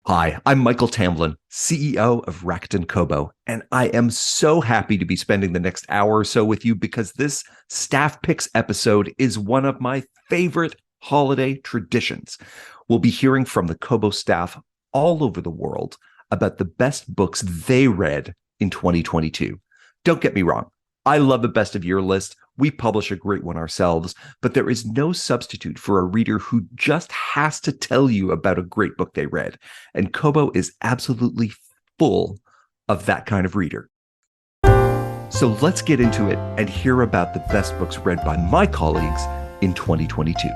Hi, I'm Michael Tamblin, CEO of Rakuten Kobo, and I am so happy to be spending the next hour or so with you because this Staff Picks episode is one of my favorite holiday traditions. We'll be hearing from the Kobo staff all over the world about the best books they read in 2022. Don't get me wrong, I love the best of year list. We publish a great one ourselves, but there is no substitute for a reader who just has to tell you about a great book they read. And Kobo is absolutely full of that kind of reader. So let's get into it and hear about the best books read by my colleagues in 2022.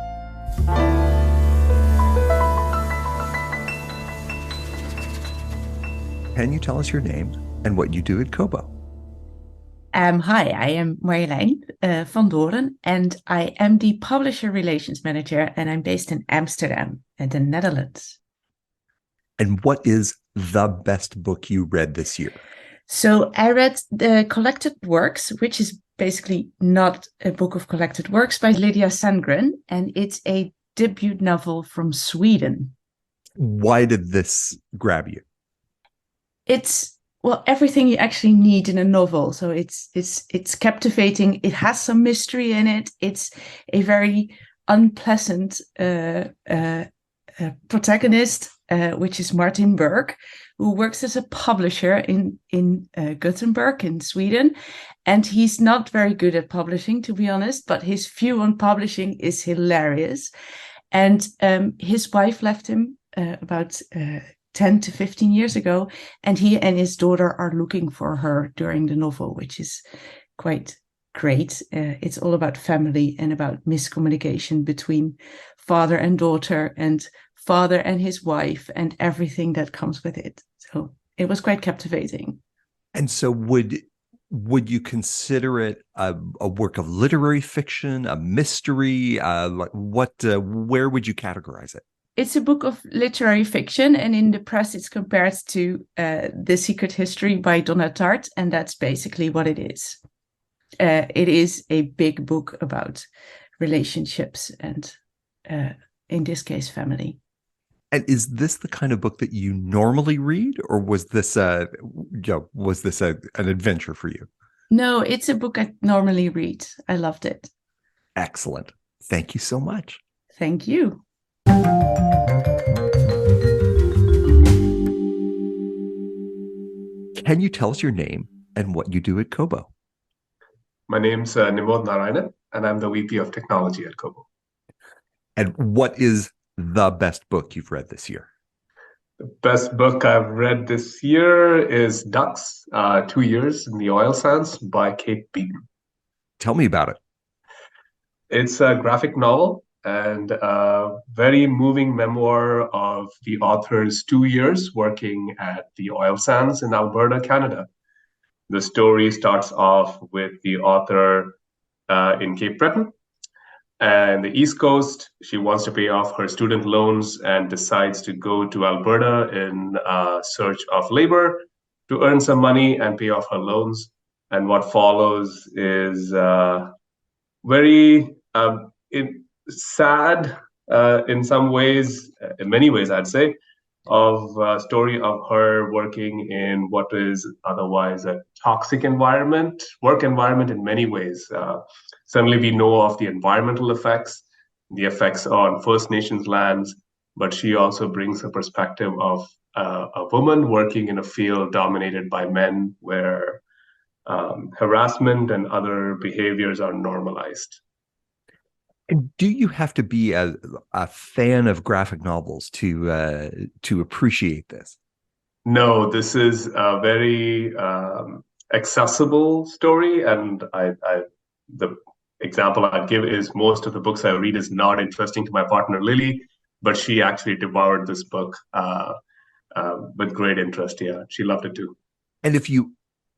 Can you tell us your name and what you do at Kobo? Hi, I am Marjolein van Doren, and I am the Publisher Relations Manager, and I'm based in Amsterdam, in the Netherlands. And what is the best book you read this year? So I read the Collected Works, which is basically not a book of collected works, by Lydia Sandgren, and it's a debut novel from Sweden. Why did this grab you? It's everything you actually need in a novel. So it's captivating. It has some mystery in it. It's a very unpleasant protagonist, which is Martin Berg, who works as a publisher in Gothenburg in Sweden. And he's not very good at publishing, to be honest, but his view on publishing is hilarious. And his wife left him about 10 to 15 years ago, and he and his daughter are looking for her during the novel, which is quite great. It's all about family and about miscommunication between father and daughter and father and his wife and everything that comes with it. So it was quite captivating. And so would you consider it a work of literary fiction, a mystery? Where would you categorize it? It's a book of literary fiction, and in the press it's compared to The Secret History by Donna Tartt, and that's basically what it is. It is a big book about relationships and, in this case, family. And is this the kind of book that you normally read, or was this an adventure for you? No, it's a book I normally read. I loved it. Excellent. Thank you so much. Thank you. Can you tell us your name and what you do at Kobo? My name's Nimod Narayanan, and I'm the VP of Technology at Kobo. And what is the best book you've read this year? The best book I've read this year is Ducks, 2 Years in the Oil Sands by Kate Beaton. Tell me about it. It's a graphic novel and a very moving memoir of the author's 2 years working at the oil sands in Alberta, Canada. The story starts off with the author in Cape Breton and the East Coast. She wants to pay off her student loans and decides to go to Alberta in search of labor to earn some money and pay off her loans. And what follows is very sad in some ways, in many ways, I'd say, of a story of her working in what is otherwise a toxic work environment in many ways. Certainly, we know of the environmental effects, the effects on First Nations lands, but she also brings a perspective of a woman working in a field dominated by men where harassment and other behaviors are normalized. And do you have to be a fan of graphic novels to appreciate this? No, this is a very accessible story, and the example I'd give is most of the books I read is not interesting to my partner Lily, but she actually devoured this book with great interest. Yeah, she loved it too. And if you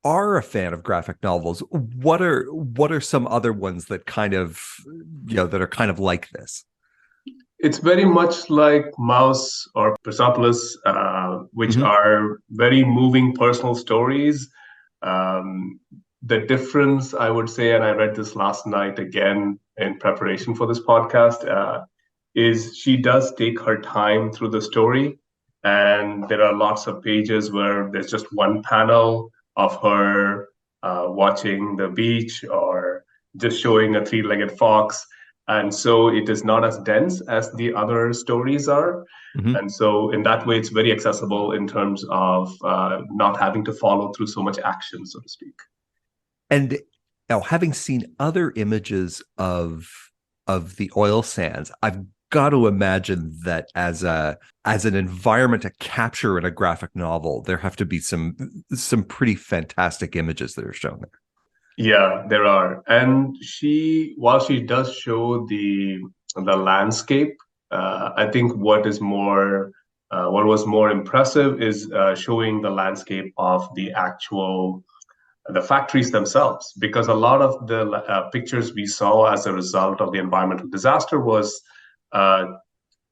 are a fan of graphic novels, what are some other ones that kind of are kind of like this? It's very much like Mouse or Persepolis, which are very moving personal stories. The difference, I would say, and I read this last night again in preparation for this podcast, is she does take her time through the story. And there are lots of pages where there's just one panel of her watching the beach or just showing a three-legged fox. And so it is not as dense as the other stories are. Mhm. And so in that way, it's very accessible in terms of not having to follow through so much action, so to speak. And now, having seen other images of the oil sands, I've got to imagine that as an environment to capture in a graphic novel, there have to be some pretty fantastic images that are shown there. Yeah, there are. And while she does show the landscape, I think what was more impressive is showing the landscape of the factories themselves, because a lot of the pictures we saw as a result of the environmental disaster uh,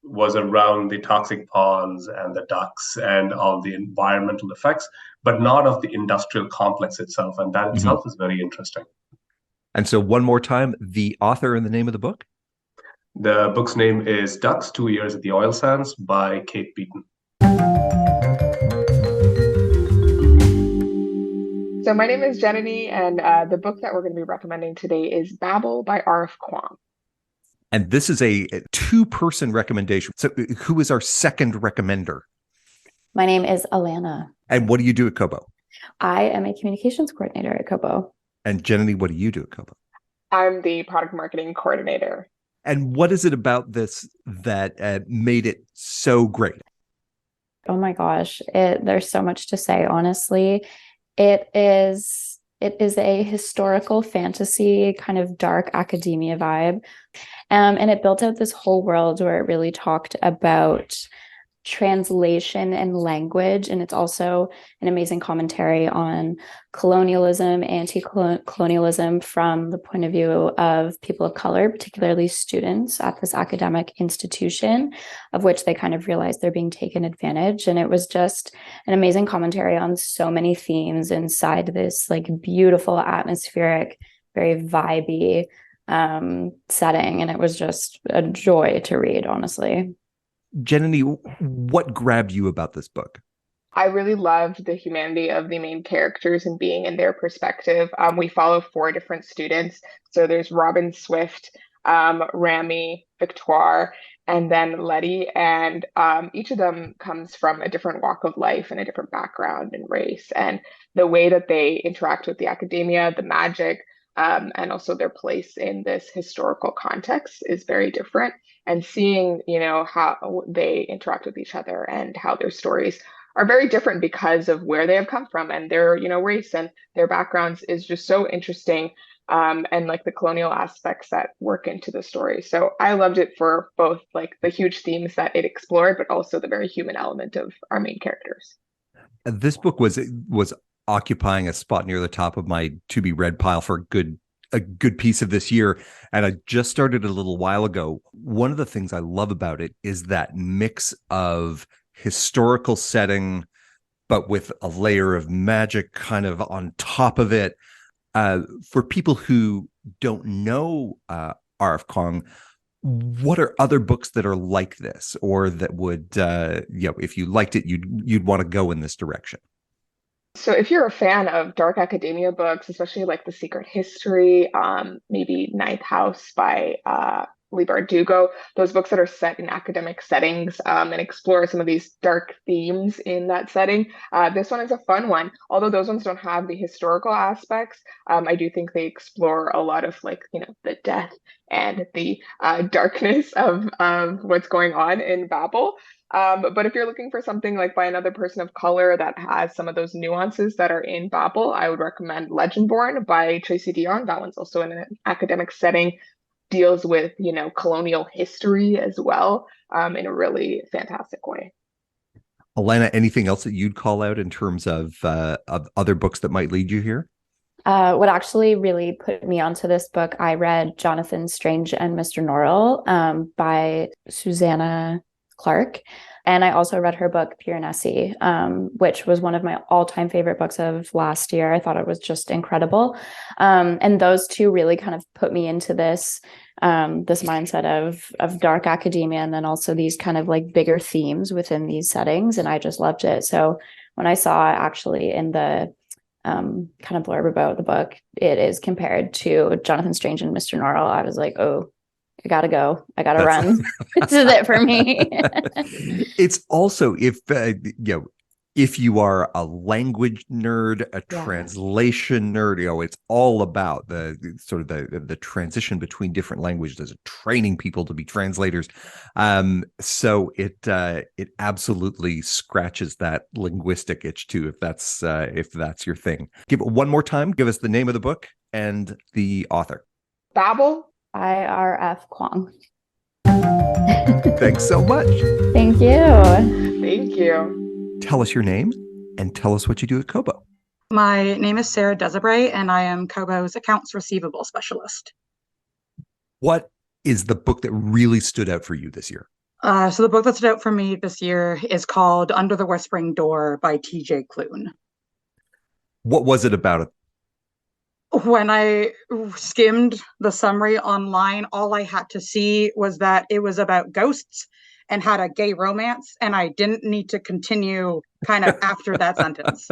was around the toxic ponds and the ducts and all the environmental effects, but not of the industrial complex itself. And that itself is very interesting. And so one more time, the author and the name of the book? The book's name is Ducks, 2 Years at the Oil Sands by Kate Beaton. So my name is Jenny, and the book that we're going to be recommending today is Babel by R.F. Kuang. And this is a two-person recommendation. So who is our second recommender? My name is Alana. And what do you do at Kobo? I am a communications coordinator at Kobo. And Jenny, what do you do at Kobo? I'm the product marketing coordinator. And what is it about this that made it so great? Oh my gosh, there's so much to say, honestly. It is a historical fantasy, kind of dark academia vibe. And it built out this whole world where it really talked about translation and language. And it's also an amazing commentary on colonialism, anti-colonialism from the point of view of people of color, particularly students at this academic institution, of which they kind of realize they're being taken advantage. And it was just an amazing commentary on so many themes inside this like beautiful, atmospheric, very vibey setting. And it was just a joy to read, honestly. Jenny, what grabbed you about this book? I really loved the humanity of the main characters and being in their perspective. We follow 4 different students. So there's Robin Swift, Rami, Victoire, and then Letty. And each of them comes from a different walk of life and a different background and race. And the way that they interact with the academia, the magic, and also their place in this historical context is very different. And seeing, how they interact with each other and how their stories are very different because of where they have come from and their, race and their backgrounds is just so interesting. And like the colonial aspects that work into the story. So I loved it for both like the huge themes that it explored, but also the very human element of our main characters. This book was occupying a spot near the top of my to be read pile for a good piece of this year. And I just started a little while ago. One of the things I love about it is that mix of historical setting, but with a layer of magic kind of on top of it. For people who don't know R.F. Kuang, what are other books that are like this, or that would, if you liked it, you'd want to go in this direction? So if you're a fan of dark academia books, especially like The Secret History, maybe Ninth House by Leigh Bardugo, those books that are set in academic settings and explore some of these dark themes in that setting. This one is a fun one. Although those ones don't have the historical aspects, I do think they explore a lot of the death and the darkness of what's going on in Babel. But if you're looking for something like by another person of color that has some of those nuances that are in Babel, I would recommend Legendborn by Tracy Dion. That one's also in an academic setting, deals with, colonial history as well, in a really fantastic way. Alana, anything else that you'd call out in terms of other books that might lead you here? What actually really put me onto this book, I read Jonathan Strange and Mr. Norrell by Susanna Clark. And I also read her book, Pure Nessie, which was one of my all-time favorite books of last year. I thought it was just incredible. And those two really kind of put me into this this mindset of dark academia, and then also these kind of like bigger themes within these settings. And I just loved it. So when I saw actually in the kind of blurb about the book, it is compared to Jonathan Strange and Mr. Norrell, I was like, oh, I gotta go. I gotta run. This is it for me. It's also, if you are a language nerd, a translation nerd, it's all about the sort of the transition between different languages, training people to be translators. So it absolutely scratches that linguistic itch too, if that's your thing. Give it one more time. Give us the name of the book and the author. Babel. IRF Kwong. Thanks so much. Thank you. Thank you. Tell us your name and tell us what you do at Kobo. My name is Sarah Desabray, and I am Kobo's accounts receivable specialist. What is the book that really stood out for you this year? So the book that stood out for me this year is called Under the Whispering Door by T.J. Klune. What was it about it? When I skimmed the summary online, all I had to see was that it was about ghosts and had a gay romance, and I didn't need to continue kind of after that sentence.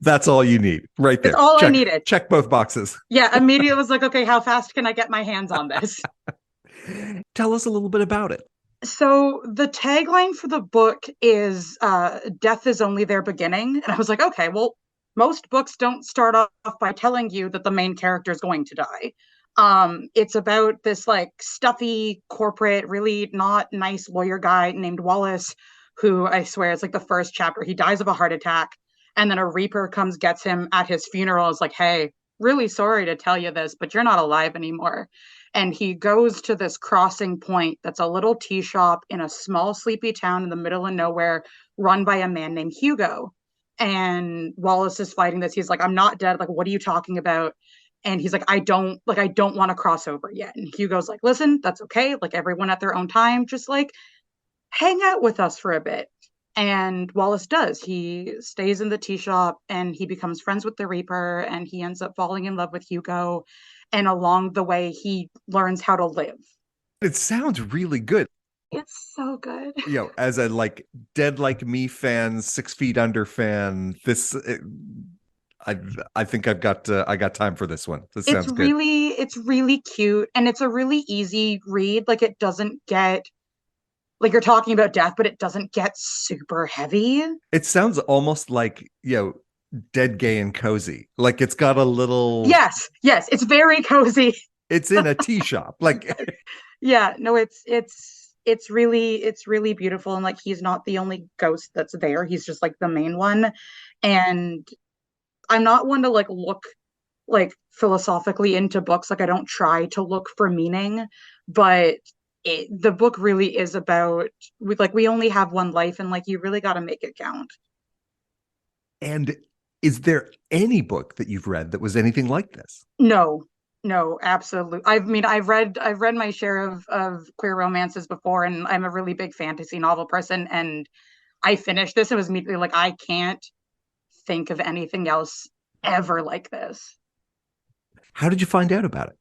That's all you need right there. It's all I needed. Check both boxes. Yeah, immediately was like, okay, how fast can I get my hands on this? Tell us a little bit about it. So the tagline for the book is death is only their beginning. And I was like, okay, well, most books don't start off by telling you that the main character is going to die. It's about this like stuffy corporate, really not nice lawyer guy named Wallace, who I swear it's like the first chapter. He dies of a heart attack, and then a reaper comes, gets him at his funeral. Is like, hey, really sorry to tell you this, but you're not alive anymore. And he goes to this crossing point that's a little tea shop in a small sleepy town in the middle of nowhere, run by a man named Hugo. And Wallace is fighting this. He's like, I'm not dead. Like, what are you talking about? And he's like, I don't want to cross over yet. And Hugo's like, listen, that's okay. Like, everyone at their own time, just like hang out with us for a bit. And Wallace does. He stays in the tea shop and he becomes friends with the Reaper, and he ends up falling in love with Hugo. And along the way, he learns how to live. It sounds really good. It's so good. As a like Dead Like Me fan, 6 Feet Under fan, I think I got time for this one. This sounds good. It's really cute, and it's a really easy read. Like, it doesn't get, like, you're talking about death, but it doesn't get super heavy. It sounds almost like, Dead, Gay, and Cozy. Like, it's got a little... Yes, it's very cozy. It's in a tea shop. Like, yeah, no, it's really beautiful. And like, he's not the only ghost that's there. He's just like the main one. And I'm not one to like look like philosophically into books. Like, I don't try to look for meaning, but the book really is about, we only have one life, and like, you really got to make it count. And is there any book that you've read that was anything like this? No, absolutely. I mean, I've read my share of queer romances before, and I'm a really big fantasy novel person. And I finished this and was immediately like, I can't think of anything else ever like this. How did you find out about it?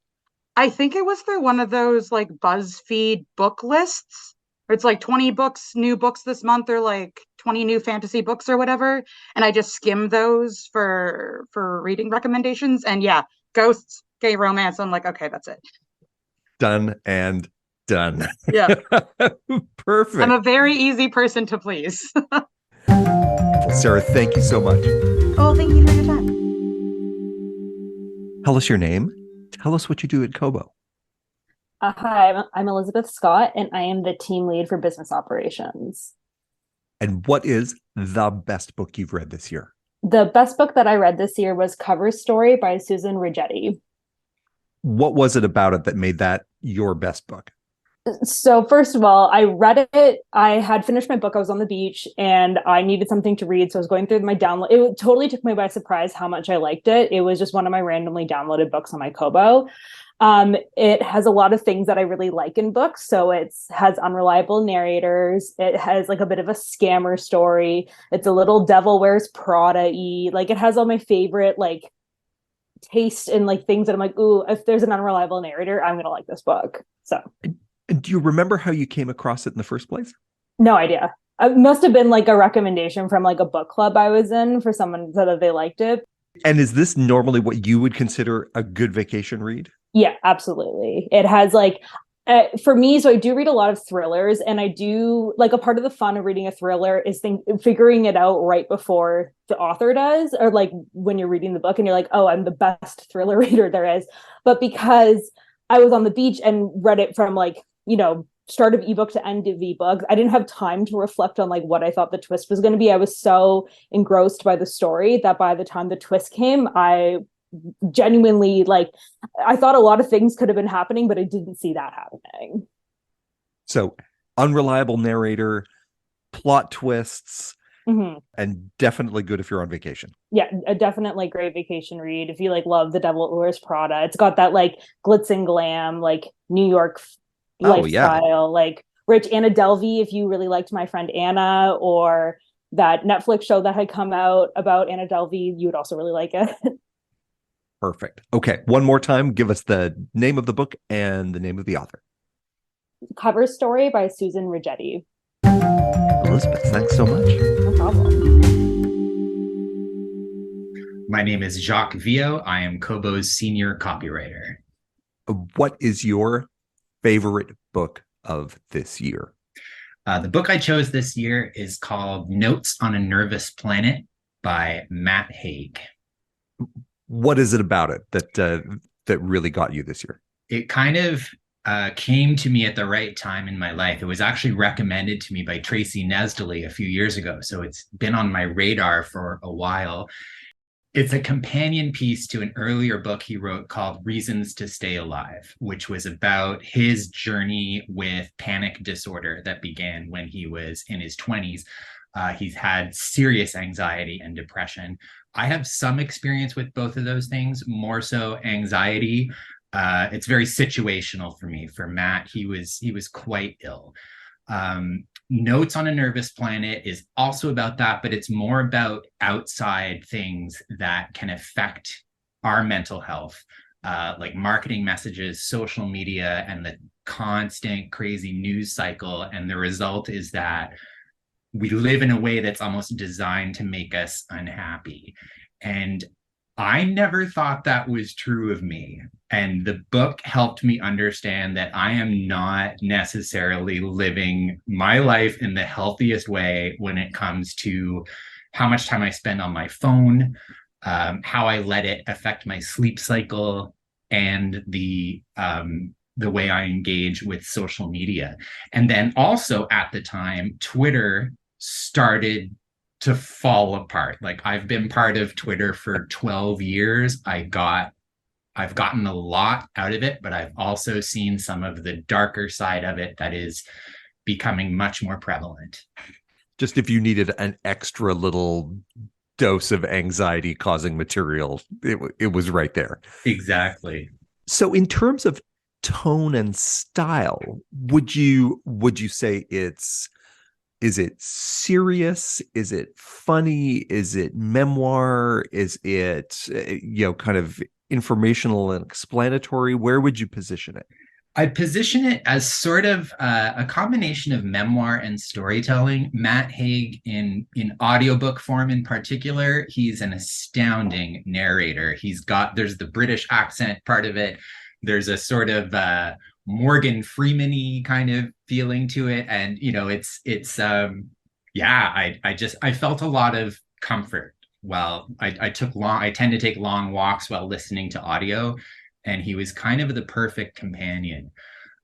I think it was through one of those like BuzzFeed book lists, where it's like 20 new books this month, or like 20 new fantasy books or whatever. And I just skimmed those for reading recommendations. And yeah, ghosts, gay romance. I'm like, okay, that's it. Done and done. Yeah. Perfect. I'm a very easy person to please. Sarah, thank you so much. Oh, thank you for your time. Tell us your name. Tell us what you do at Kobo. Hi, I'm Elizabeth Scott, and I am the team lead for business operations. And what is the best book you've read this year? The best book that I read this year was Cover Story by Susan Rigetti. What was it about it that made that your best book? So first of all, I read it. I had finished my book. I was on the beach and I needed something to read. So I was going through my download. It totally took me by surprise how much I liked it. It was just one of my randomly downloaded books on my Kobo. It has a lot of things that I really like in books. So it has unreliable narrators. It has like a bit of a scammer story. It's a little Devil Wears Prada-y. Like, it has all my favorite like taste in like things that I'm like, ooh, if there's an unreliable narrator, I'm gonna like this book. So, And do you remember how you came across it in the first place? no idea. It must have been like a recommendation from like a book club I was in for someone so that they liked it. And is this normally what you would consider a good vacation read? Yeah, absolutely. It has like, for me, so I do read a lot of thrillers, and I do like, a part of the fun of reading a thriller is figuring it out right before the author does, or like when you're reading the book and you're like, oh, I'm the best thriller reader there is. But because I was on the beach and read it from like, start of ebook to end of ebook, I didn't have time to reflect on like what I thought the twist was going to be. I was so engrossed by the story that by the time the twist came, I genuinely like, I thought a lot of things could have been happening, but I didn't see that happening. So unreliable narrator, plot twists, and definitely good if you're on vacation. Yeah, a definitely great vacation read. If you like love The Devil Wears Prada, it's got that like glitz and glam, like New York lifestyle, like rich. Anna Delvey, if you really liked My Friend Anna, or that Netflix show that had come out about Anna Delvey, you would also really like it. Perfect. Okay, one more time, give us the name of the book and the name of the author. Cover Story by Susan Rigetti. Elizabeth, thanks so much. No problem. My name is Jacques Vio. I am Kobo's senior copywriter. What is your favorite book of this year? The book I chose this year is called Notes on a Nervous Planet by Matt Haig. What is it about it that really got you this year? It kind of came to me at the right time in my life. It was actually recommended to me by Tracy Nesdley a few years ago, so it's been on my radar for a while. It's a companion piece to an earlier book he wrote called Reasons to Stay Alive, which was about his journey with panic disorder that began when he was in his 20s. He's had serious anxiety and depression. I have some experience with both of those things, more so anxiety. It's very situational for me. For Matt, he was quite ill. Notes on a Nervous Planet is also about that, but it's more about outside things that can affect our mental health, like marketing messages, social media, and the constant crazy news cycle. And the result is that we live in a way that's almost designed to make us unhappy. And I never thought that was true of me. And the book helped me understand that I am not necessarily living my life in the healthiest way when it comes to how much time I spend on my phone, how I let it affect my sleep cycle, and the way I engage with social media. And then also at the time, Twitter started to fall apart. Like, I've been part of Twitter for 12 years. I've gotten a lot out of it, but I've also seen some of the darker side of it that is becoming much more prevalent. Just if you needed an extra little dose of anxiety causing material, it was right there. Exactly. So in terms of tone and style, would you say is it serious? Is it funny? Is it memoir? Is it, kind of informational and explanatory? Where would you position it? I'd position it as sort of a combination of memoir and storytelling. Matt Haig, in audiobook form in particular, he's an astounding narrator. There's the British accent part of it. There's a sort of Morgan Freeman-y kind of feeling to it. And, I felt a lot of comfort. I tend to take long walks while listening to audio, and he was kind of the perfect companion.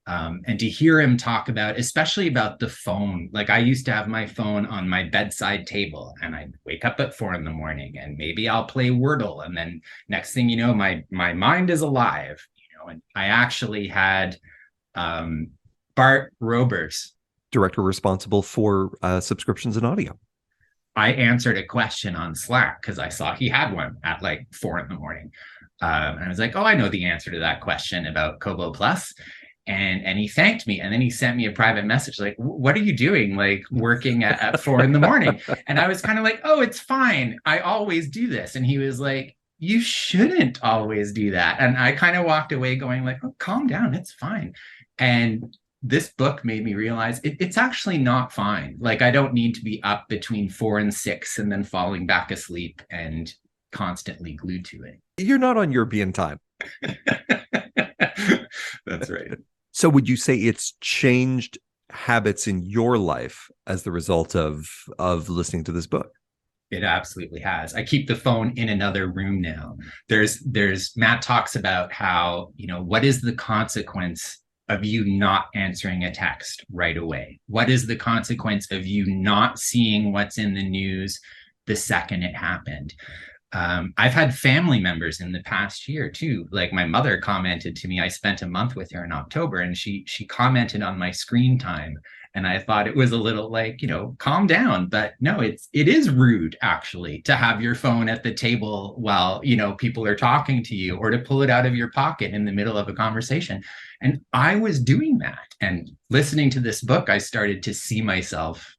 And to hear him talk especially about the phone, like I used to have my phone on my bedside table, and I'd wake up at 4 a.m. and maybe I'll play Wordle. And then next thing you know, my mind is alive, and I actually had Bart Roberts, director responsible for subscriptions and audio. I answered a question on Slack because I saw he had one at like 4 a.m. And I was like, oh, I know the answer to that question about Kobo Plus. And he thanked me. And then he sent me a private message like, what are you doing? Like working at 4 a.m. And I was kind of like, oh, it's fine. I always do this. And he was like, you shouldn't always do that. And I kind of walked away going like, oh, calm down, it's fine. And this book made me realize it's actually not fine. Like, I don't need to be up between 4 and 6 and then falling back asleep and constantly glued to it. You're not on European time. That's right. So would you say it's changed habits in your life as the result of listening to this book? It absolutely has. I keep the phone in another room now. There's Matt talks about how, what is the consequence of you not answering a text right away? What is the consequence of you not seeing what's in the news the second it happened? I've had family members in the past year too. Like, my mother commented to me, I spent a month with her in October, and she commented on my screen time. And I thought it was a little like, calm down. But no, it is rude, actually, to have your phone at the table while, people are talking to you, or to pull it out of your pocket in the middle of a conversation. And I was doing that. And listening to this book, I started to see myself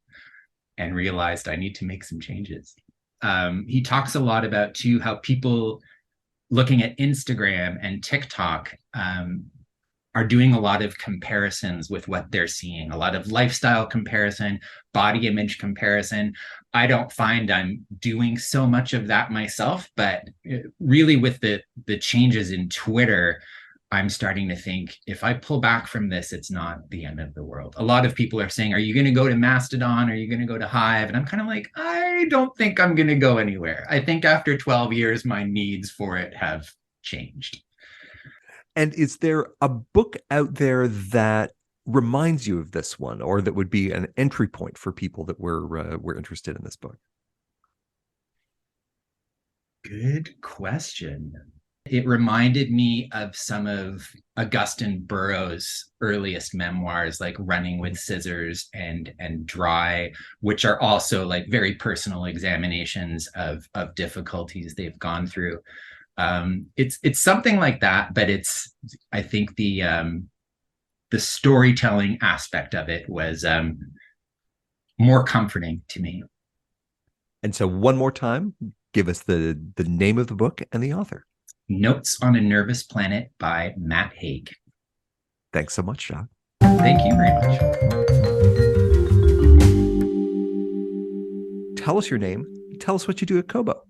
and realized I need to make some changes. He talks a lot about, too, how people looking at Instagram and TikTok are doing a lot of comparisons with what they're seeing, a lot of lifestyle comparison, body image comparison. I don't find I'm doing so much of that myself, but really with the changes in Twitter, I'm starting to think, if I pull back from this, it's not the end of the world. A lot of people are saying, are you going to go to Mastodon? Are you going to go to Hive? And I'm kind of like, I don't think I'm going to go anywhere. I think after 12 years, my needs for it have changed. And is there a book out there that reminds you of this one, or that would be an entry point for people that were interested in this book? Good question. It reminded me of some of Augusten Burroughs' earliest memoirs, like Running with Scissors and Dry, which are also like very personal examinations of difficulties they've gone through. It's something like that, but I think the storytelling aspect of it was more comforting to me. And so, one more time, give us the name of the book and the author. Notes on a Nervous Planet by Matt Haig. Thanks so much, Jacques. Thank you very much. Tell us your name. Tell us what you do at Kobo.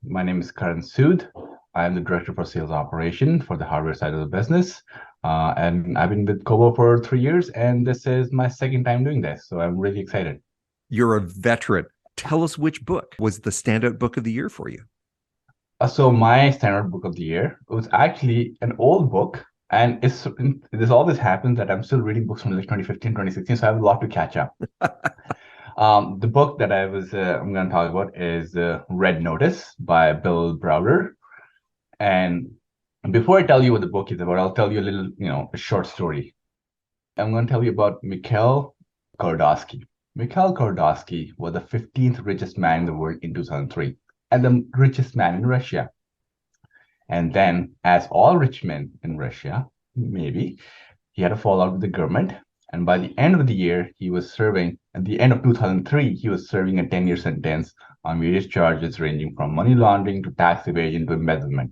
My name is Karan Sood. I am the Director for Sales Operation for the hardware side of the business. And I've been with Kobo for 3 years, and this is my second time doing this. So I'm really excited. You're a veteran. Tell us which book was the standout book of the year for you. So my standard book of the year was actually an old book. And this always happens that I'm still reading books from like 2015, 2016. So I have a lot to catch up. The book that I'm going to talk about is Red Notice by Bill Browder. And before I tell you what the book is about, I'll tell you a little, a short story. I'm going to tell you about Mikhail Kordosky. Mikhail Kordosky was the 15th richest man in the world in 2003, and the richest man in Russia. And then, as all rich men in Russia, maybe, he had a fallout with the government. And by the end of the year, at the end of 2003, he was serving a 10-year sentence on various charges ranging from money laundering to tax evasion to embezzlement.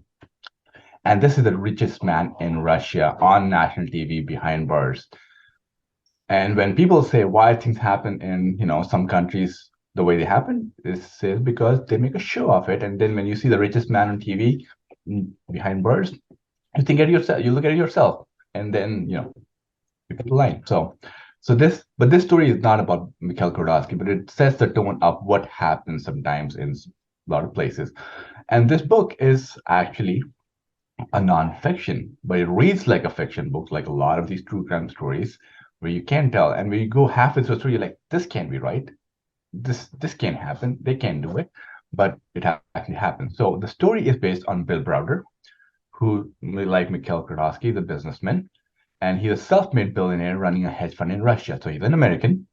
And this is the richest man in Russia on national TV behind bars. And when people say why things happen in, some countries the way they happen, it's because they make a show of it. And then when you see the richest man on TV behind bars, you think at yourself, you look at it yourself, and then, you get the line. But this story is not about Mikhail Kordosky, but it sets the tone of what happens sometimes in a lot of places. And this book is actually a non-fiction, but it reads like a fiction book, like a lot of these true crime stories, where you can't tell. And when you go halfway through the story, you're like, this can't be right. This can't happen. They can't do it. But it actually happens. So the story is based on Bill Browder, who, like Mikhail Kordosky, the businessman, and he's a self-made billionaire running a hedge fund in Russia. So he's an American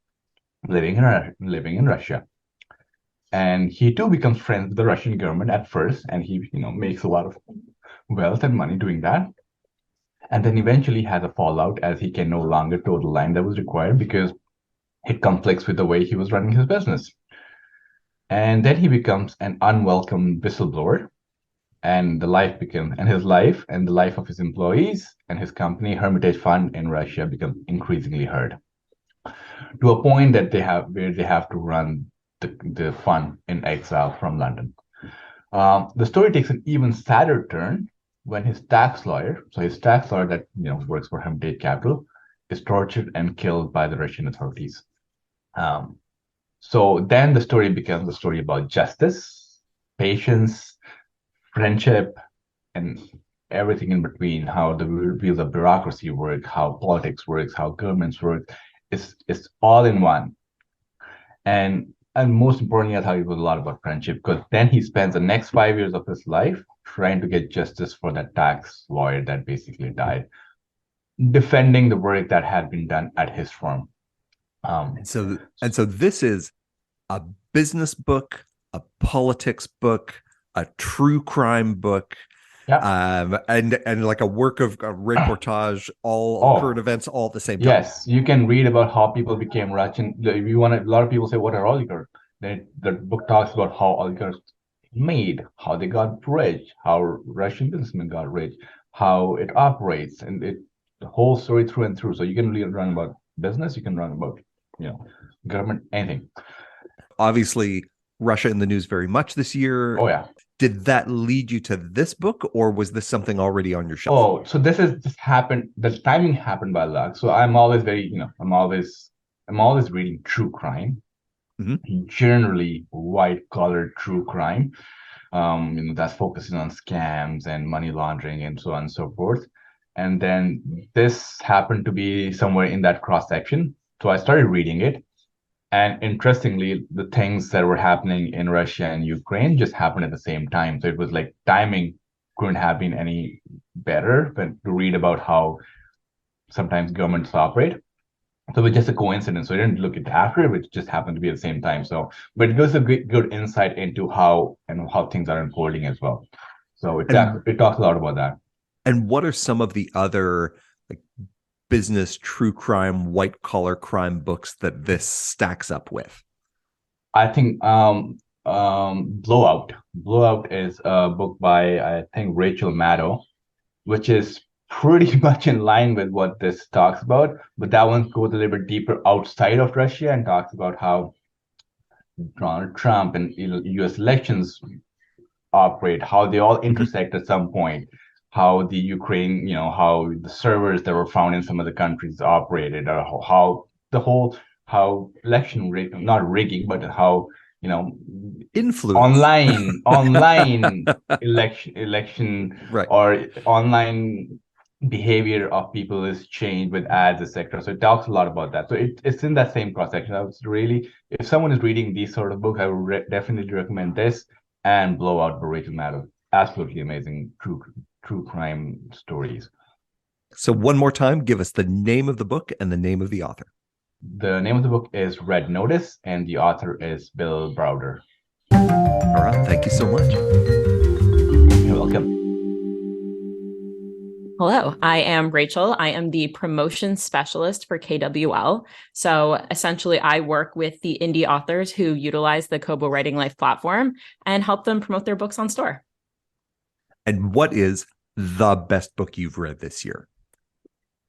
living in Russia. And he too becomes friends with the Russian government at first, and he makes a lot of wealth and money doing that. And then eventually has a fallout as he can no longer toe the line that was required because it conflicts with the way he was running his business. And then he becomes an unwelcome whistleblower, and his life and the life of his employees and his company, Hermitage Fund in Russia, become increasingly hard, to a point that they have to run the fund in exile from London. The story takes an even sadder turn when his tax lawyer that works for Hermitage Capital, is tortured and killed by the Russian authorities. So then the story becomes a story about justice, patience, friendship, and everything in between, how the wheels of bureaucracy work, how politics works, how governments work. It's all in one. And most importantly, I thought it was a lot about friendship, because then he spends the next 5 years of his life trying to get justice for that tax lawyer that basically died, defending the work that had been done at his firm. And so this is a business book, a politics book, a true crime book, and like a work of reportage, all current events, all at the same time. Yes, you can read about how people became rich, and if you want, a lot of people say, "What are oligarchs?" Then the book talks about how oligarchs made, how they got rich, how Russian businessmen got rich, how it operates, and the whole story through and through. So you can really run about business, you can run about government, anything. Obviously, Russia in the news very much this year. Oh yeah. Did that lead you to this book, or was this something already on your shelf? Oh, so this happened. The timing happened by luck. So I'm always I'm always reading true crime, generally white collar true crime. That's focusing on scams and money laundering and so on and so forth. And then this happened to be somewhere in that cross section. So I started reading it. And interestingly, the things that were happening in Russia and Ukraine just happened at the same time. So it was like timing couldn't have been any better than to read about how sometimes governments operate. So it was just a coincidence. So I didn't look at it after, it just happened to be at the same time. So, but it was a good insight into how things are unfolding as well. So it talks a lot about that. And what are some of the other business, true crime, white collar crime books that this stacks up with? I think Blowout. Blowout is a book by, I think, Rachel Maddow, which is pretty much in line with what this talks about, but that one goes a little bit deeper outside of Russia and talks about how Donald Trump and US elections operate, how they all intersect at some point, how the Ukraine, how the servers that were found in some of the countries operated, or how election not rigging, but how influence online election right, or online behavior of people is changed with ads, etc. So it talks a lot about that. So it's in that same cross section. I was really, if someone is reading these sort of books, I would definitely recommend this and Blowout by Rachel Maddow. Absolutely amazing true crime stories. So one more time, give us the name of the book and the name of the author. The name of the book is Red Notice, and the author is Bill Browder. All right. Thank you so much. You're welcome. Hello, I am Rachel. I am the promotion specialist for KWL. So essentially, I work with the indie authors who utilize the Kobo Writing Life platform and help them promote their books on store. And what is the best book you've read this year?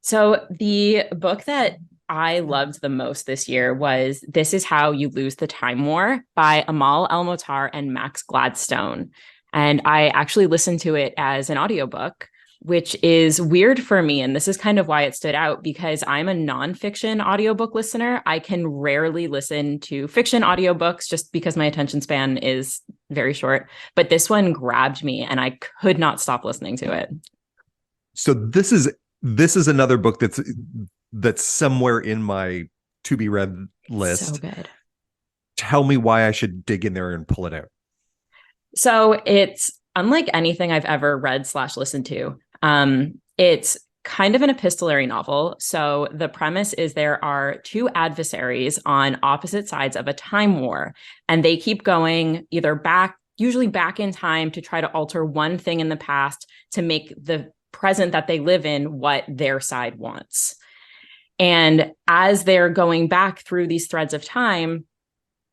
So the book that I loved the most this year was This Is How You Lose the Time War by Amal El-Mohtar and Max Gladstone. And I actually listened to it as an audiobook, which is weird for me. And this is kind of why it stood out, because I'm a nonfiction audiobook listener. I can rarely listen to fiction audiobooks just because my attention span is very short. But this one grabbed me and I could not stop listening to it. So this is another book that's somewhere in my to be read list. So good. Tell me why I should dig in there and pull it out. So it's unlike anything I've ever read / listened to. It's kind of an epistolary novel. So the premise is there are two adversaries on opposite sides of a time war, and they keep going usually back in time to try to alter one thing in the past to make the present that they live in what their side wants. And as they're going back through these threads of time,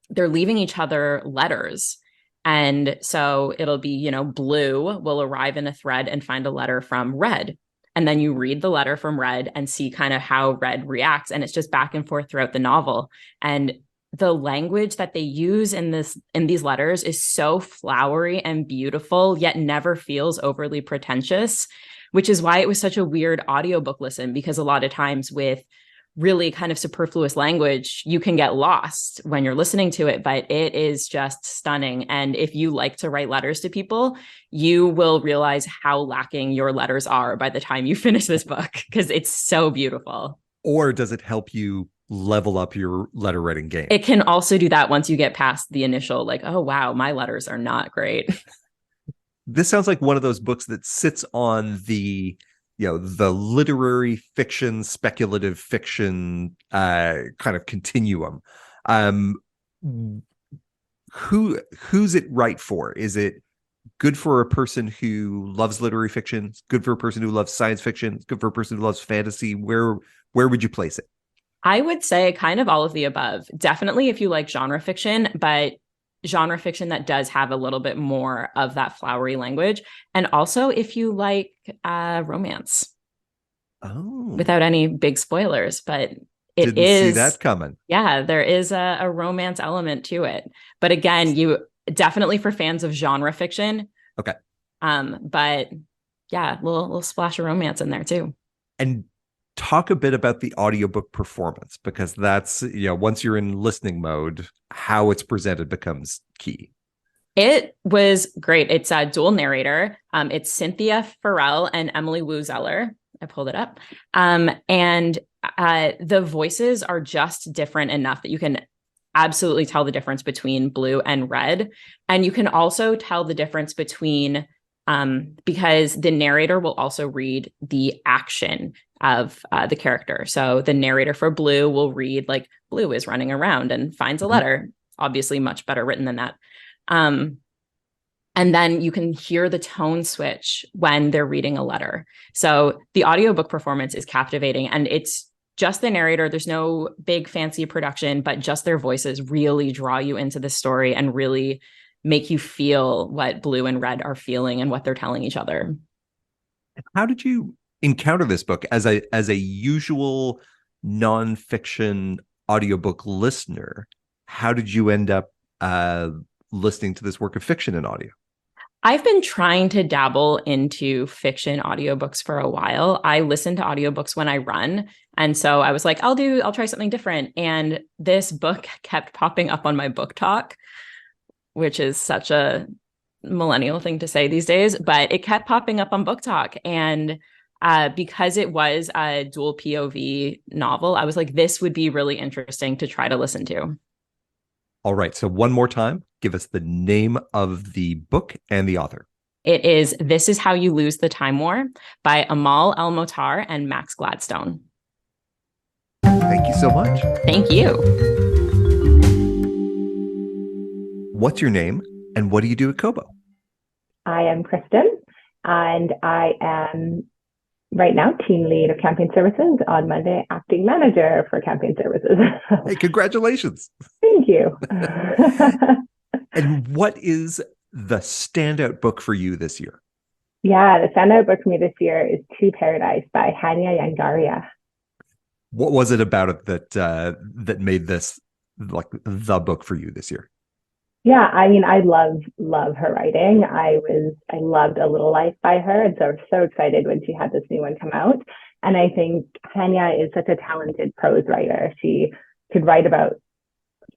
they're leaving each other letters. And so it'll be, you know, Blue will arrive in a thread and find a letter from Red. And then you read the letter from Red and see kind of how Red reacts. And it's just back and forth throughout the novel. And the language that they use in these letters is so flowery and beautiful, yet never feels overly pretentious, which is why it was such a weird audiobook listen, because a lot of times with really kind of superfluous language, you can get lost when you're listening to it, but it is just stunning. And if you like to write letters to people, you will realize how lacking your letters are by the time you finish this book, because it's so beautiful. Or does it help you level up your letter writing game? It can also do that once you get past the initial, like, oh, wow, my letters are not great. This sounds like one of those books that sits on the literary fiction, speculative fiction kind of continuum. Who's it right for? Is it good for a person who loves literary fiction? It's good for a person who loves science fiction? It's good for a person who loves fantasy? Where would you place it? I would say kind of all of the above. Definitely if you like genre fiction, but genre fiction that does have a little bit more of that flowery language. And also if you like romance. Oh. Without any big spoilers, but Didn't see that coming. Yeah, there is a romance element to it. But again, you definitely for fans of genre fiction. Okay. But yeah, little splash of romance in there too. And talk a bit about the audiobook performance, because that's, once you're in listening mode, how it's presented becomes key. It was great. It's a dual narrator. It's Cynthia Farrell and Emily Wu Zeller. I pulled it up. And the voices are just different enough that you can absolutely tell the difference between Blue and Red. And you can also tell the difference between, because the narrator will also read the action of the character. So the narrator for Blue will read like Blue is running around and finds a letter, obviously much better written than that. And then you can hear the tone switch when they're reading a letter. So the audiobook performance is captivating, and it's just the narrator. There's no big fancy production, but just their voices really draw you into the story and really make you feel what Blue and Red are feeling and what they're telling each other. How did you encounter this book as a usual nonfiction audiobook listener? How did you end up listening to this work of fiction in audio? I've been trying to dabble into fiction audiobooks for a while. I listen to audiobooks when I run. And so I was like, I'll try something different. And this book kept popping up on my book talk, which is such a millennial thing to say these days, but it kept popping up on book talk. And because it was a dual POV novel, I was like, this would be really interesting to try to listen to. All right. So one more time, give us the name of the book and the author. It is This Is How You Lose the Time War by Amal El-Mohtar and Max Gladstone. Thank you so much. Thank you. What's your name and what do you do at Kobo? I am Kristen, and I am right now team lead of campaign services, on Monday acting manager for campaign services. Hey, congratulations. Thank you. And what is the standout book for you this year? Yeah, the standout book for me this year is To Paradise by Hanya Yangaria. What was it about it that made this like the book for you this year? Yeah, I mean, I love her writing. I loved A Little Life by her, and so I was so excited when she had this new one come out. And I think Hanya is such a talented prose writer. She could write about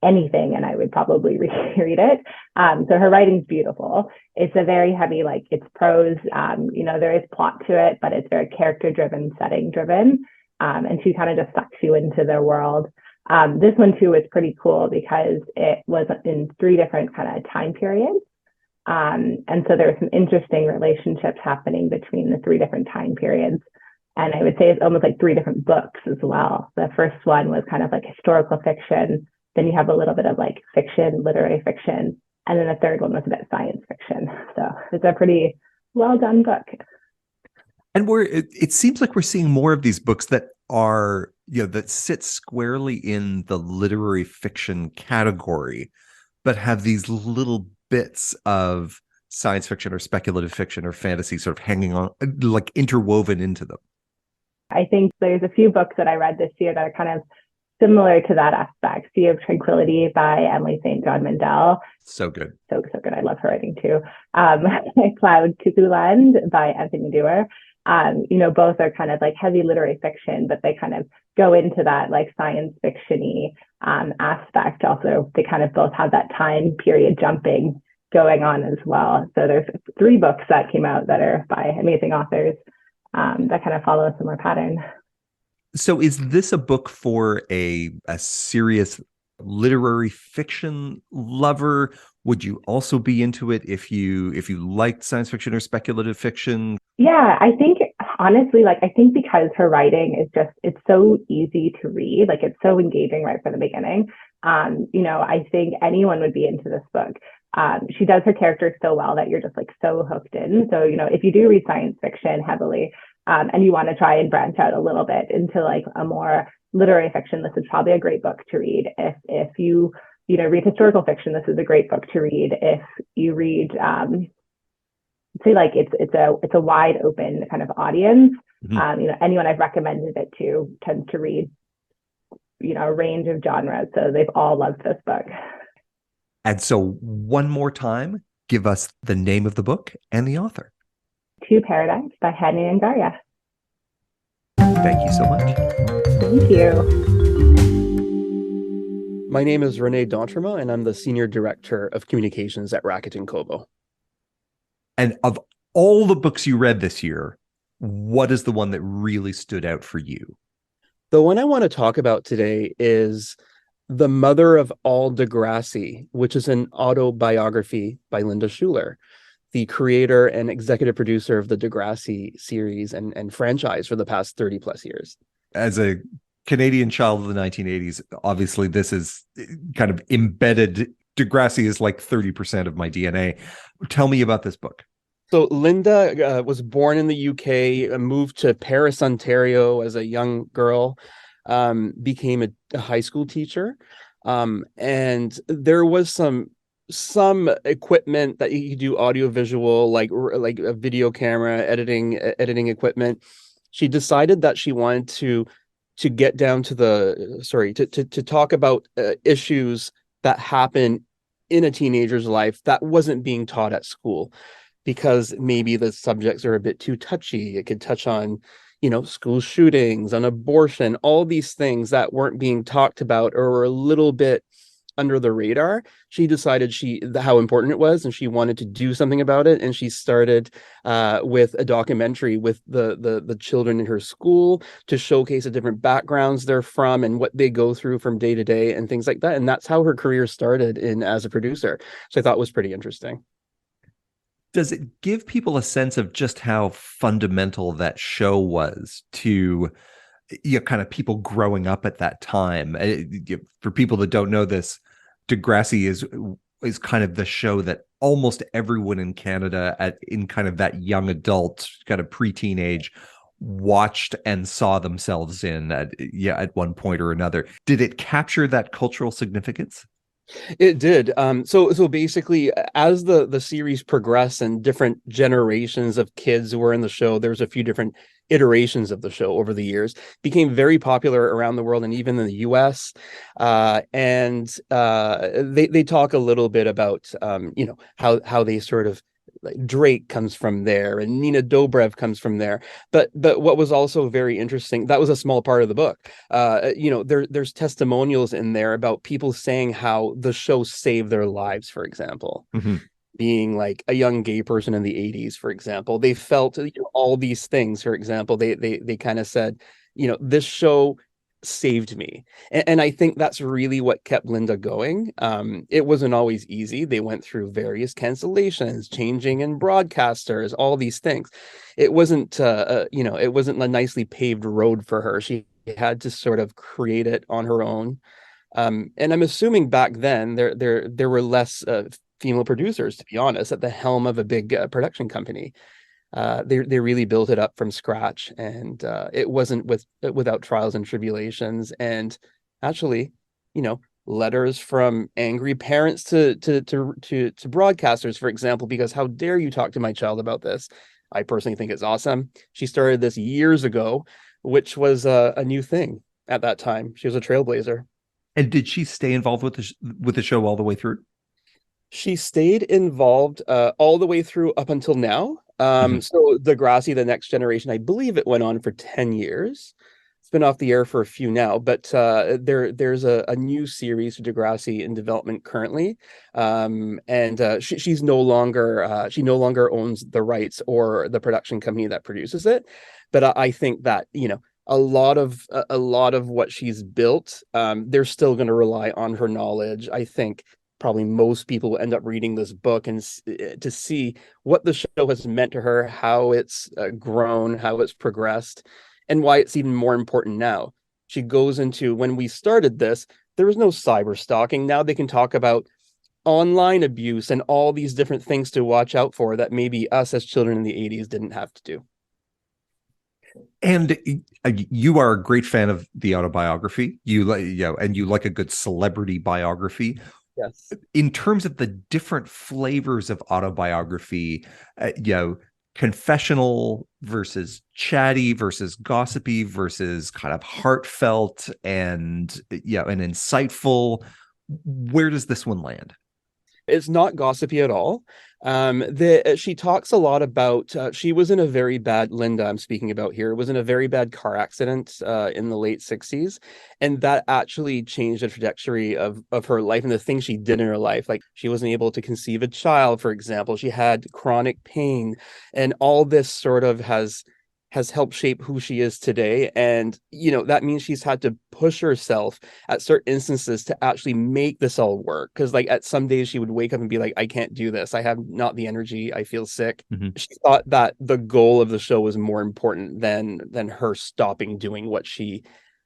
anything, and I would probably reread it. So her writing's beautiful. It's a very heavy, it's prose. There is plot to it, but it's very character-driven, setting-driven. And she kind of just sucks you into their world. This one too is pretty cool because it was in 3 different kind of time periods. And so there were some interesting relationships happening between the 3 different time periods. And I would say it's almost like 3 different books as well. The first one was kind of like historical fiction. Then you have a little bit of like fiction, literary fiction. And then the third one was a bit science fiction. So it's a pretty well done book. And it seems like we're seeing more of these books that are, that sit squarely in the literary fiction category, but have these little bits of science fiction or speculative fiction or fantasy sort of hanging on, like interwoven into them. I think there's a few books that I read this year that are kind of similar to that aspect. Sea of Tranquility by Emily St. John Mandel. So good. So good. I love her writing too. Cloud Cuckoo Land by Anthony Dewar. Both are kind of like heavy literary fiction, but they kind of go into that like science fiction-y aspect. Also, they kind of both have that time period jumping going on as well. So there's 3 books that came out that are by amazing authors that kind of follow a similar pattern. So is this a book for a serious literary fiction lover? Would you also be into it if you liked science fiction or speculative fiction? Yeah, I think honestly, I think because her writing is it's so easy to read, it's so engaging right from the beginning. I think anyone would be into this book. She does her characters so well that you're just so hooked in. So, if you do read science fiction heavily, and you want to try and branch out a little bit into a more literary fiction, this is probably a great book to read. If you read historical fiction, this is a great book to read. If you read, it's a wide open kind of audience. Mm-hmm. Anyone I've recommended it to tends to read, a range of genres. So they've all loved this book. And so one more time, give us the name of the book and the author. To Paradise by Henry and Garia. Thank you so much. Thank you. My name is Renee D'Entremont, and I'm the Senior Director of Communications at Rakuten Kobo. And of all the books you read this year, what is the one that really stood out for you? The one I want to talk about today is The Mother of All Degrassi, which is an autobiography by Linda Schuler, the creator and executive producer of the Degrassi series and franchise for the past 30 plus years. As a Canadian child of the 1980s, obviously this is kind of embedded. Degrassi is like 30% of my DNA. Tell me about this book. So Linda was born in the UK, moved to Paris, Ontario as a young girl, became a high school teacher. And there was some equipment that you could do audiovisual, like a video camera, editing equipment. She decided that she wanted to get down to to talk about issues that happen in a teenager's life that wasn't being taught at school, because maybe the subjects are a bit too touchy. It could touch on, school shootings, on abortion, all these things that weren't being talked about or were a little bit under the radar. She decided how important it was, and she wanted to do something about it. And she started with a documentary with the children in her school to showcase the different backgrounds they're from and what they go through from day to day and things like that. And that's how her career started as a producer. So I thought it was pretty interesting. Does it give people a sense of just how fundamental that show was to kind of people growing up at that time? For people that don't know this, Degrassi is kind of the show that almost everyone in Canada in kind of that young adult, kind of preteen age, watched and saw themselves in at one point or another. Did it capture that cultural significance? It did. So basically, as the series progressed and different generations of kids were in the show, there was a few different iterations of the show over the years, became very popular around the world and even in the US. And they talk a little bit about, how they sort of, like Drake comes from there and Nina Dobrev comes from there. But what was also very interesting, that was a small part of the book. There's testimonials in there about people saying how the show saved their lives, for example. Mm-hmm. Being like a young gay person in the 80s, for example, they felt all these things. For example, they kind of said, this show saved me. And I think that's really what kept Linda going. It wasn't always easy. They went through various cancellations, changing in broadcasters, all these things. It wasn't, it wasn't a nicely paved road for her. She had to sort of create it on her own. And I'm assuming back then there were less female producers, to be honest, at the helm of a big production company. They really built it up from scratch, and it wasn't without trials and tribulations. And actually, letters from angry parents to broadcasters, for example, because how dare you talk to my child about this? I personally think it's awesome. She started this years ago, which was a new thing at that time. She was a trailblazer. And did she stay involved with the show all the way through? She stayed involved all the way through up until now. So Degrassi, The Next Generation, I believe it went on for 10 years. It's been off the air for a few now, but there's a new series for Degrassi in development currently. She no longer owns the rights or the production company that produces it. But I think that, a lot of what she's built, they're still going to rely on her knowledge. I think probably most people will end up reading this book and to see what the show has meant to her, how it's grown, how it's progressed, and why it's even more important now. She goes into, when we started this, there was no cyber stalking. Now they can talk about online abuse and all these different things to watch out for that maybe us as children in the 80s didn't have to do. And you are a great fan of the autobiography. You like a good celebrity biography. Yes. In terms of the different flavors of autobiography, confessional versus chatty versus gossipy versus kind of heartfelt and insightful, where does this one land? It's not gossipy at all. She talks a lot about, she was in a very bad, Linda I'm speaking about here, was in a very bad car accident in the late 60s. And that actually changed the trajectory of her life and the things she did in her life. Like she wasn't able to conceive a child, for example. She had chronic pain, and all this sort of has helped shape who she is today. And, that means she's had to push herself at certain instances to actually make this all work. Because like at some days she would wake up and be like, I can't do this. I have not the energy. I feel sick. She thought that the goal of the show was more important than her stopping doing what she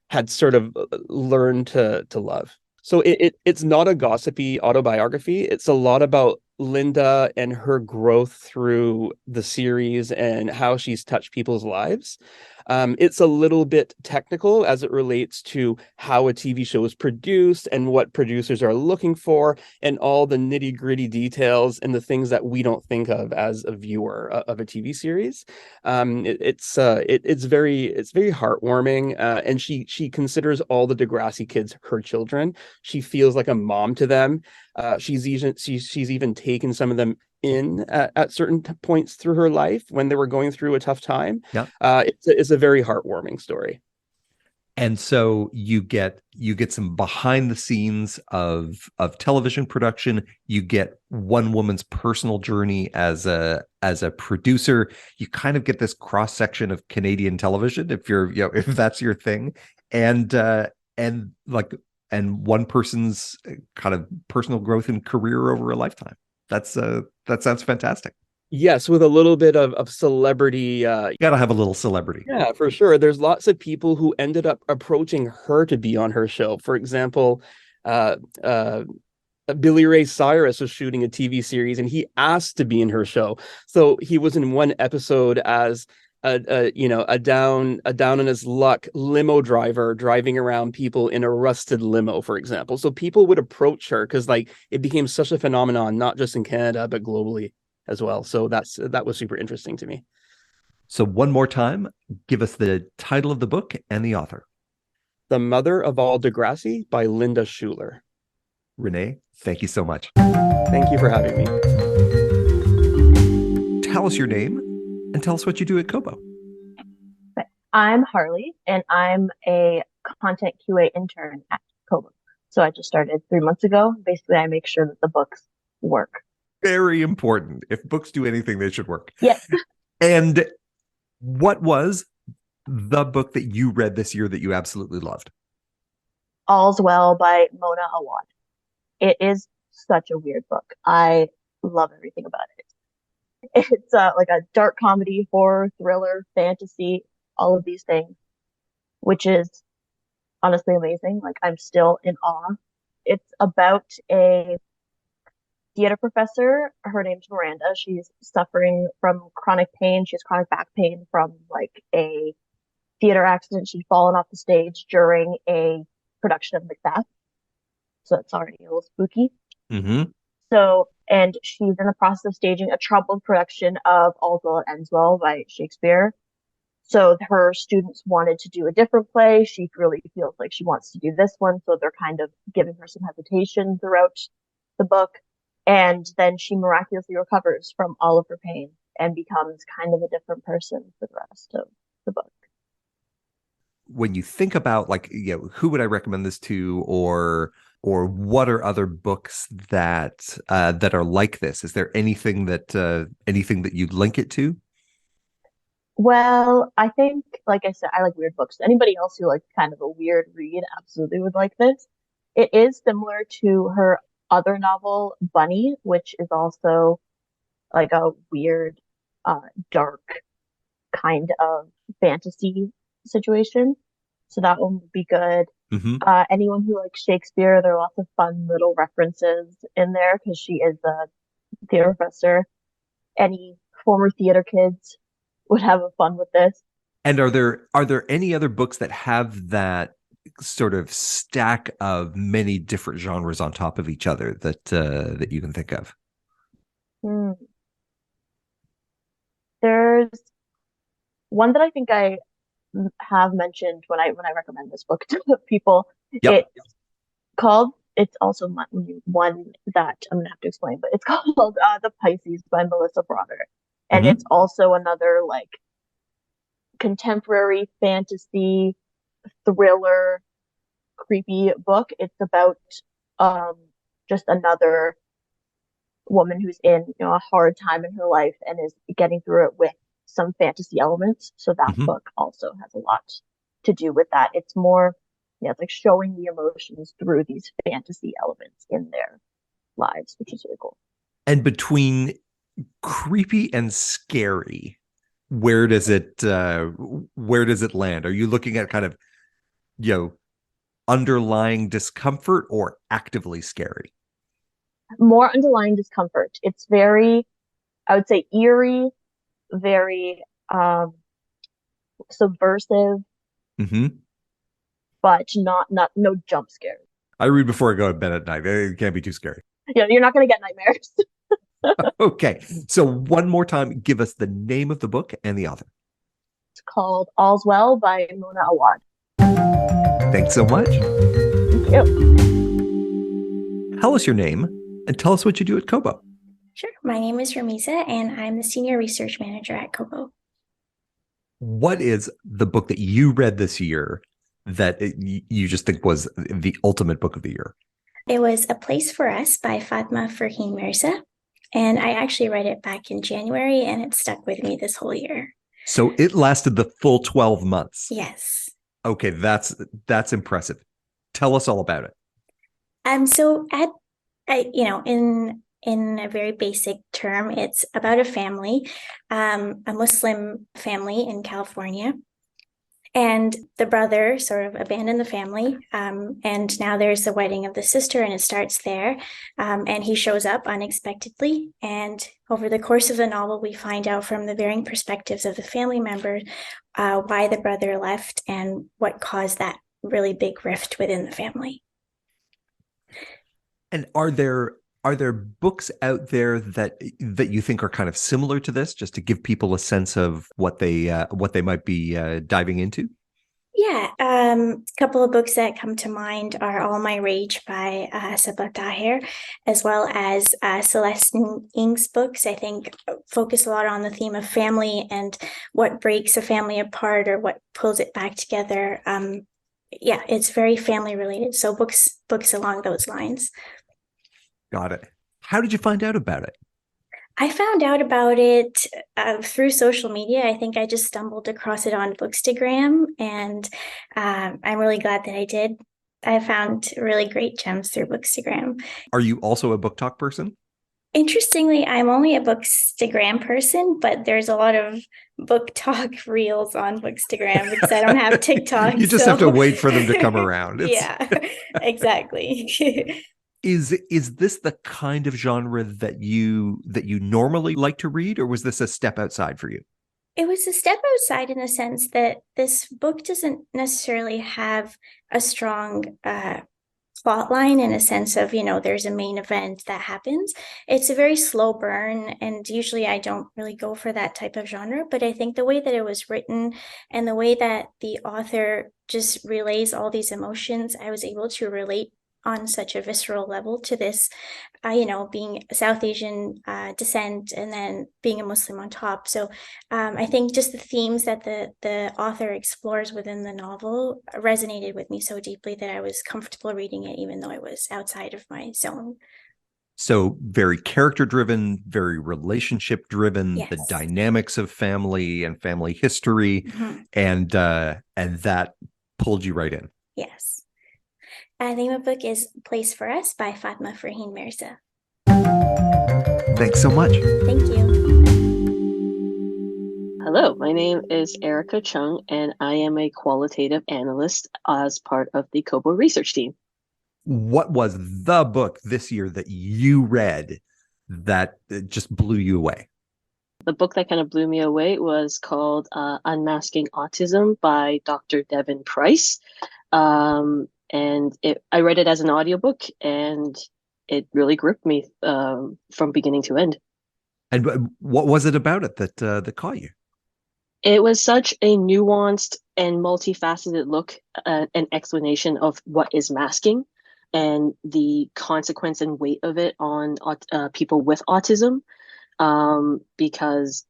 had sort of learned to love. So it's not a gossipy autobiography. It's a lot about Linda and her growth through the series and how she's touched people's lives. It's a little bit technical as it relates to how a TV show is produced and what producers are looking for and all the nitty-gritty details and the things that we don't think of as a viewer of a TV series. It's very heartwarming, and she considers all the Degrassi kids her children. She feels like a mom to them. She's even taken some of them in at certain points through her life when they were going through a tough time. Yeah. It's a very heartwarming story. And so you get some behind the scenes of television production. You get one woman's personal journey as a producer. You kind of get this cross section of Canadian television, if if that's your thing, and one person's kind of personal growth and career over a lifetime. That sounds fantastic. Yes, with a little bit of celebrity. You got to have a little celebrity. Yeah, for sure. There's lots of people who ended up approaching her to be on her show. For example, Billy Ray Cyrus was shooting a TV series and he asked to be in her show. So he was in one episode as a down on his luck limo driver driving around people in a rusted limo, for example. So people would approach her because like it became such a phenomenon, not just in Canada, but globally as well. So that was super interesting to me. So one more time, give us the title of the book and the author. The Mother of All Degrassi by Linda Schuler. Renee, thank you so much. Thank you for having me. Tell us your name and tell us what you do at Kobo. I'm Harley, and I'm a content QA intern at Kobo. So I just started 3 months ago. Basically, I make sure that the books work. Very important. If books do anything, they should work. Yes. And what was the book that you read this year that you absolutely loved? All's Well by Mona Awad. It is such a weird book. I love everything about it. It's like a dark comedy, horror, thriller, fantasy, all of these things, which is honestly amazing. Like I'm still in awe. It's about a theater professor. Her name's Miranda. She's suffering from chronic pain. She has chronic back pain from like a theater accident. She'd fallen off the stage during a production of Macbeth. So it's already a little spooky. Mm-hmm. So, and she's in the process of staging a troubled production of All's Well that Ends Well by Shakespeare. So her students wanted to do a different play. She really feels like she wants to do this one. So they're kind of giving her some hesitation throughout the book. And then she miraculously recovers from all of her pain and becomes kind of a different person for the rest of the book. When you think about like, who would I recommend this to, or what are other books that that are like this? Is there anything that you'd link it to? Well, I think, like I said, I like weird books. Anybody else who likes kind of a weird read absolutely would like this. It is similar to her other novel, Bunny, which is also like a weird, dark kind of fantasy situation. So that one would be good. Mm-hmm. Anyone who likes Shakespeare, there are lots of fun little references in there because she is a theater professor. Any former theater kids would have fun with this. And are there any other books that have that sort of stack of many different genres on top of each other that you can think of? There's one that I think I have mentioned when I recommend this book to people. Yep. It's also one that I'm gonna have to explain, but it's called The Pisces by Melissa Broderick. And it's also another like contemporary fantasy thriller creepy book. It's about just another woman who's in a hard time in her life and is getting through it with some fantasy elements. So that book also has a lot to do with that. It's more, it's like showing the emotions through these fantasy elements in their lives, which is really cool. And between creepy and scary, where does it land? Are you looking at kind of underlying discomfort or actively scary? More underlying discomfort. It's very, I would say, eerie, very subversive, but not no jump scares. I read before I go to bed at night. It can't be too scary. Yeah, you're not going to get nightmares. Okay, so one more time, give us the name of the book and the author. It's called All's Well by Mona Awad. Thanks so much. Thank you. Tell us your name and tell us what you do at Kobo. Sure. My name is Ramzi, and I'm the Senior Research Manager at Kobo. What is the book that you read this year that you just think was the ultimate book of the year? It was A Place for Us by Fatma Farheen Mirza, and I actually read it back in January, and it stuck with me this whole year. So it lasted the full 12 months. Yes. Okay, that's impressive. Tell us all about it. So in a very basic term, it's about a family, a Muslim family in California. And the brother sort of abandoned the family. And now there's the wedding of the sister, and it starts there. And he shows up unexpectedly. And over the course of the novel, we find out from the varying perspectives of the family members why the brother left and what caused that really big rift within the family. And are there books out there that you think are kind of similar to this, just to give people a sense of what they might be diving into? Yeah, a couple of books that come to mind are All My Rage by Sabah Tahir, as well as Celeste Ng's books. I think focus a lot on the theme of family and what breaks a family apart or what pulls it back together. Yeah, it's very family related. So books along those lines. Got it. How did you find out about it? I found out about it through social media. I think I just stumbled across it on Bookstagram, and I'm really glad that I did. I found really great gems through Bookstagram. Are you also a book talk person? Interestingly, I'm only a Bookstagram person, but there's a lot of book talk reels on Bookstagram because I don't have TikTok. You just have to wait for them to come around. Yeah, exactly. Is this the kind of genre that you normally like to read, or was this a step outside for you? It was a step outside in the sense that this book doesn't necessarily have a strong plot line in a sense of, there's a main event that happens. It's a very slow burn, and usually I don't really go for that type of genre, but I think the way that it was written and the way that the author just relays all these emotions, I was able to relate on such a visceral level to this, being South Asian descent and then being a Muslim on top. So I think just the themes that the author explores within the novel resonated with me so deeply that I was comfortable reading it, even though it was outside of my zone. So very character driven, very relationship driven, Yes. the dynamics of family and family history, and that pulled you right in. Yes. The name of the book is Place for Us by Fatma Farheen Mirza. Thanks so much. Thank you. Hello, my name is Erica Chung, and I am a qualitative analyst as part of the Kobo research team. What was the book this year that you read that just blew you away? The book that kind of blew me away was called Unmasking Autism by Dr. Devin Price. I read it as an audiobook, and it really gripped me from beginning to end. And what was it about it that caught you? It was such a nuanced and multifaceted look and explanation of what is masking and the consequence and weight of it on people with autism. Because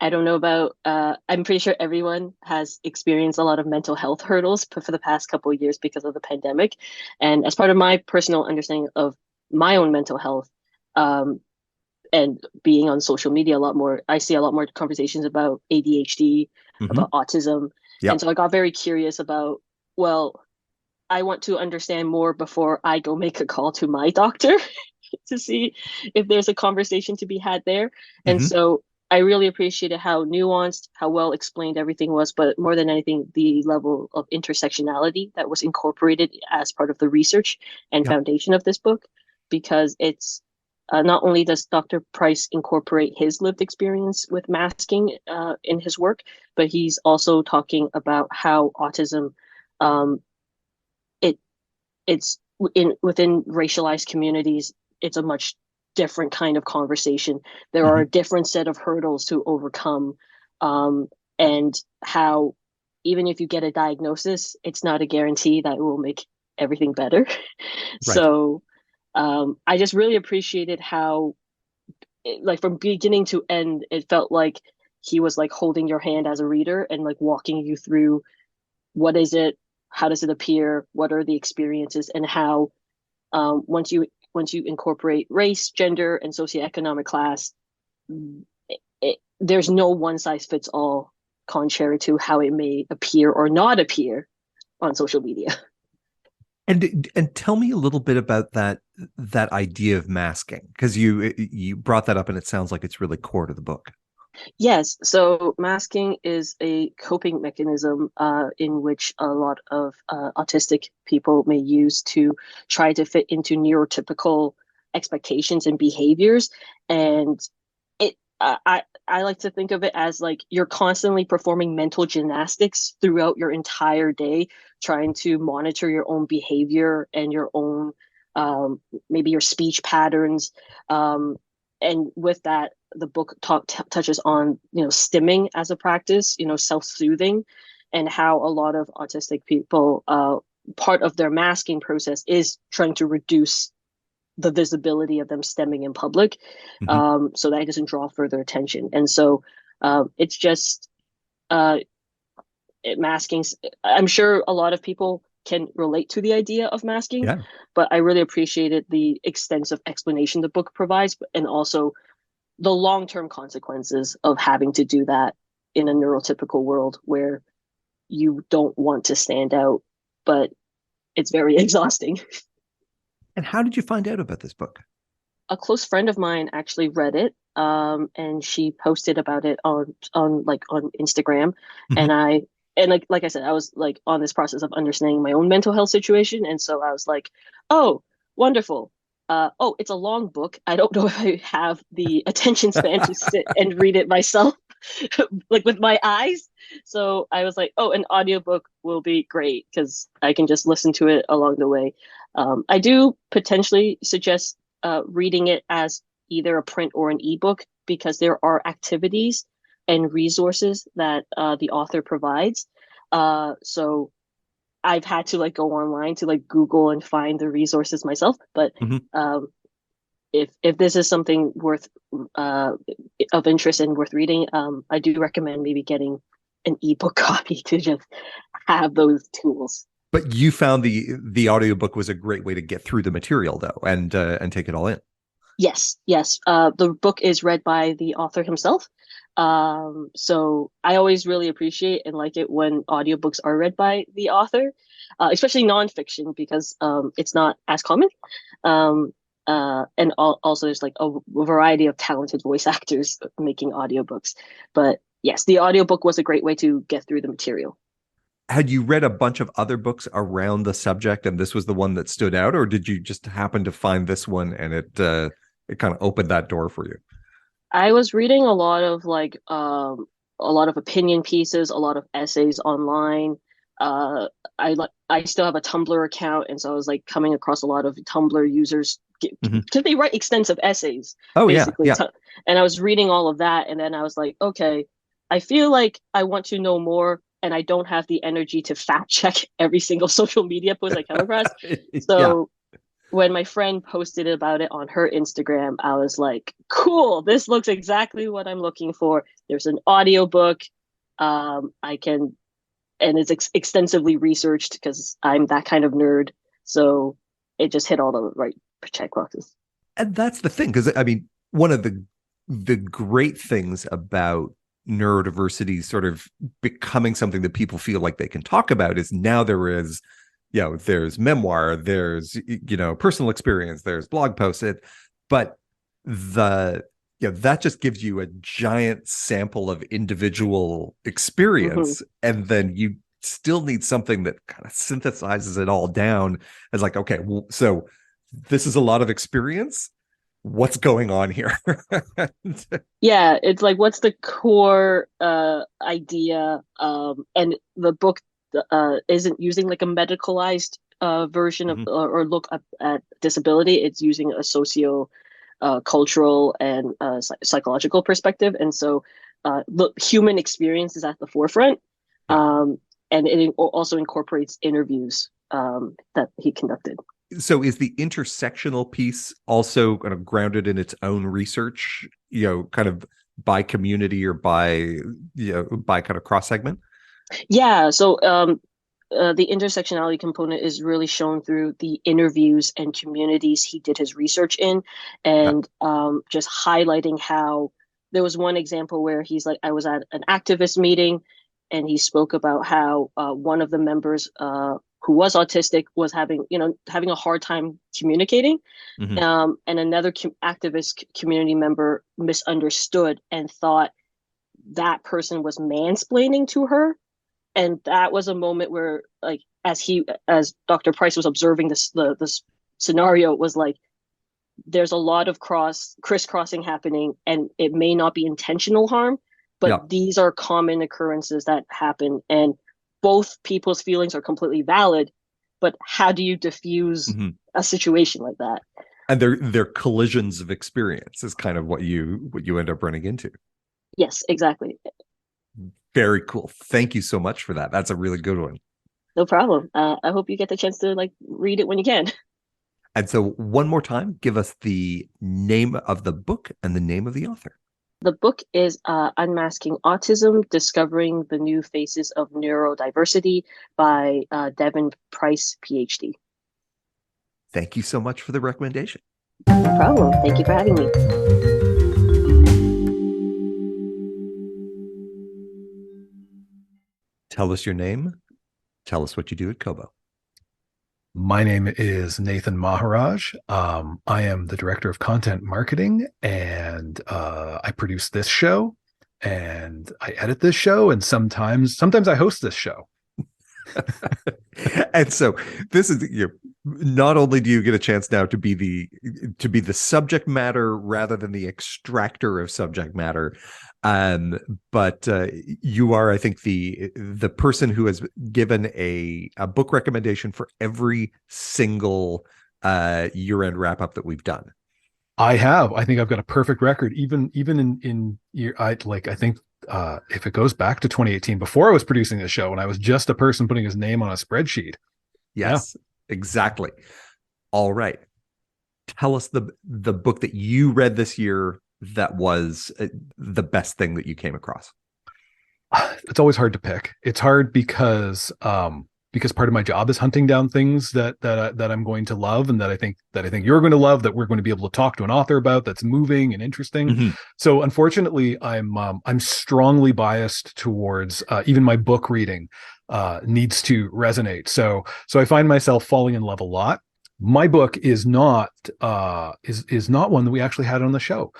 I don't know about, I'm pretty sure everyone has experienced a lot of mental health hurdles for the past couple of years because of the pandemic. And as part of my personal understanding of my own mental health, and being on social media a lot more, I see a lot more conversations about ADHD, about autism. Yep. And so I got very curious about, well, I want to understand more before I go make a call to my doctor to see if there's a conversation to be had there. And so I really appreciated how nuanced, how well explained everything was, but more than anything, the level of intersectionality that was incorporated as part of the research and foundation of this book, because it's not only does Dr. Price incorporate his lived experience with masking in his work, but he's also talking about how autism, it's within racialized communities, it's a much different kind of conversation. There are a different set of hurdles to overcome, and how even if you get a diagnosis, it's not a guarantee that it will make everything better. Right. So I just really appreciated how, like, from beginning to end, it felt like he was like holding your hand as a reader and like walking you through what is it, how does it appear, what are the experiences, and how once you incorporate race, gender, and socioeconomic class, there's no one size fits all, contrary to how it may appear or not appear on social media. And tell me a little bit about that idea of masking, because you brought that up and it sounds like it's really core to the book. Yes, so masking is a coping mechanism in which a lot of autistic people may use to try to fit into neurotypical expectations and behaviors. And I like to think of it as like you're constantly performing mental gymnastics throughout your entire day, trying to monitor your own behavior and your own maybe your speech patterns. And with that, the book touches on, stimming as a practice, self-soothing, and how a lot of autistic people, part of their masking process is trying to reduce the visibility of them stemming in public, so that it doesn't draw further attention. And so it's just masking. I'm sure a lot of people can relate to the idea of masking, but I really appreciated the extensive explanation the book provides, and also the long-term consequences of having to do that in a neurotypical world where you don't want to stand out, but it's very exhausting. And how did you find out about this book? A close friend of mine actually read it, and she posted about it on Instagram. And like I said, I was like on this process of understanding my own mental health situation, and so I was like, oh, wonderful, oh, it's a long book. I don't know if I have the attention span to sit and read it myself, like with my eyes. So I was like, oh, an audiobook will be great because I can just listen to it along the way. I do potentially suggest reading it as either a print or an ebook because there are activities and resources that the author provides. So I've had to like go online to like Google and find the resources myself. But if this is something worth of interest and worth reading, I do recommend maybe getting an ebook copy to just have those tools. But you found the audiobook was a great way to get through the material though, and take it all in. Yes. The book is read by the author himself. So I always really appreciate and like it when audiobooks are read by the author, especially nonfiction, because it's not as common. And also there's like a variety of talented voice actors making audiobooks. But yes, the audiobook was a great way to get through the material. Had you read a bunch of other books around the subject and this was the one that stood out, or did you just happen to find this one and it kind of opened that door for you? I was reading a lot of like a lot of opinion pieces, a lot of essays online. I still have a Tumblr account, and so I was like coming across a lot of Tumblr users because they write extensive essays. Oh basically. yeah. And I was reading all of that, and then I was like, okay, I feel like I want to know more, and I don't have the energy to fact check every single social media post I come across. So when my friend posted about it on her Instagram, I was like, cool, this looks exactly what I'm looking for. There's an audiobook. And it's extensively researched because I'm that kind of nerd. So it just hit all the right check boxes. And that's the thing, because I mean, one of the great things about neurodiversity sort of becoming something that people feel like they can talk about is now there is, there's memoir, there's, personal experience, there's blog posts, but that just gives you a giant sample of individual experience. And then you still need something that kind of synthesizes it all down as like, okay, well, so this is a lot of experience. What's going on here? Yeah, it's like, what's the core idea? And the book isn't using like a medicalized version of or look up at disability. It's using a cultural and psychological perspective, and so the human experience is at the forefront. And it also incorporates interviews that he conducted. So is the intersectional piece also kind of grounded in its own research, kind of by community or by kind of cross segment? Yeah. So the intersectionality component is really shown through the interviews and communities he did his research in, and just highlighting how there was one example where he's like, I was at an activist meeting and he spoke about how one of the members who was autistic was having a hard time communicating. And another activist community member misunderstood and thought that person was mansplaining to her. And that was a moment where, like, as Dr. Price was observing this scenario, it was like, there's a lot of crisscrossing happening, and it may not be intentional harm, but these are common occurrences that happen, and both people's feelings are completely valid. But how do you diffuse a situation like that? And they're collisions of experience is kind of what you end up running into. Yes, exactly. Very cool. Thank you so much for that. That's a really good one. No problem. I hope you get the chance to read it when you can. And so one more time, give us the name of the book and the name of the author. The book is Unmasking Autism, Discovering the New Faces of Neurodiversity by Devin Price, PhD. Thank you so much for the recommendation. No problem. Thank you for having me. Tell us your name. Tell us what you do at Kobo. My name is Nathan Maharaj. I am the director of content marketing, and I produce this show, and I edit this show, and sometimes I host this show. And so this is not only do you get a chance now to be the subject matter rather than the extractor of subject matter, but you are, I think, the person who has given a book recommendation for every single year-end wrap-up that we've done. I think I've got a perfect record, even in year. I think if it goes back to 2018, before I was producing the show, and I was just a person putting his name on a spreadsheet. Yes, exactly. All right. Tell us the book that you read this year that was the best thing that you came across. It's always hard to pick. It's hard because part of my job is hunting down things that I'm going to love, and that I think you're going to love, that we're going to be able to talk to an author about, that's moving and interesting. Mm-hmm. So unfortunately, I'm strongly biased towards even my book reading needs to resonate. So I find myself falling in love a lot. My book is not one that we actually had on the show,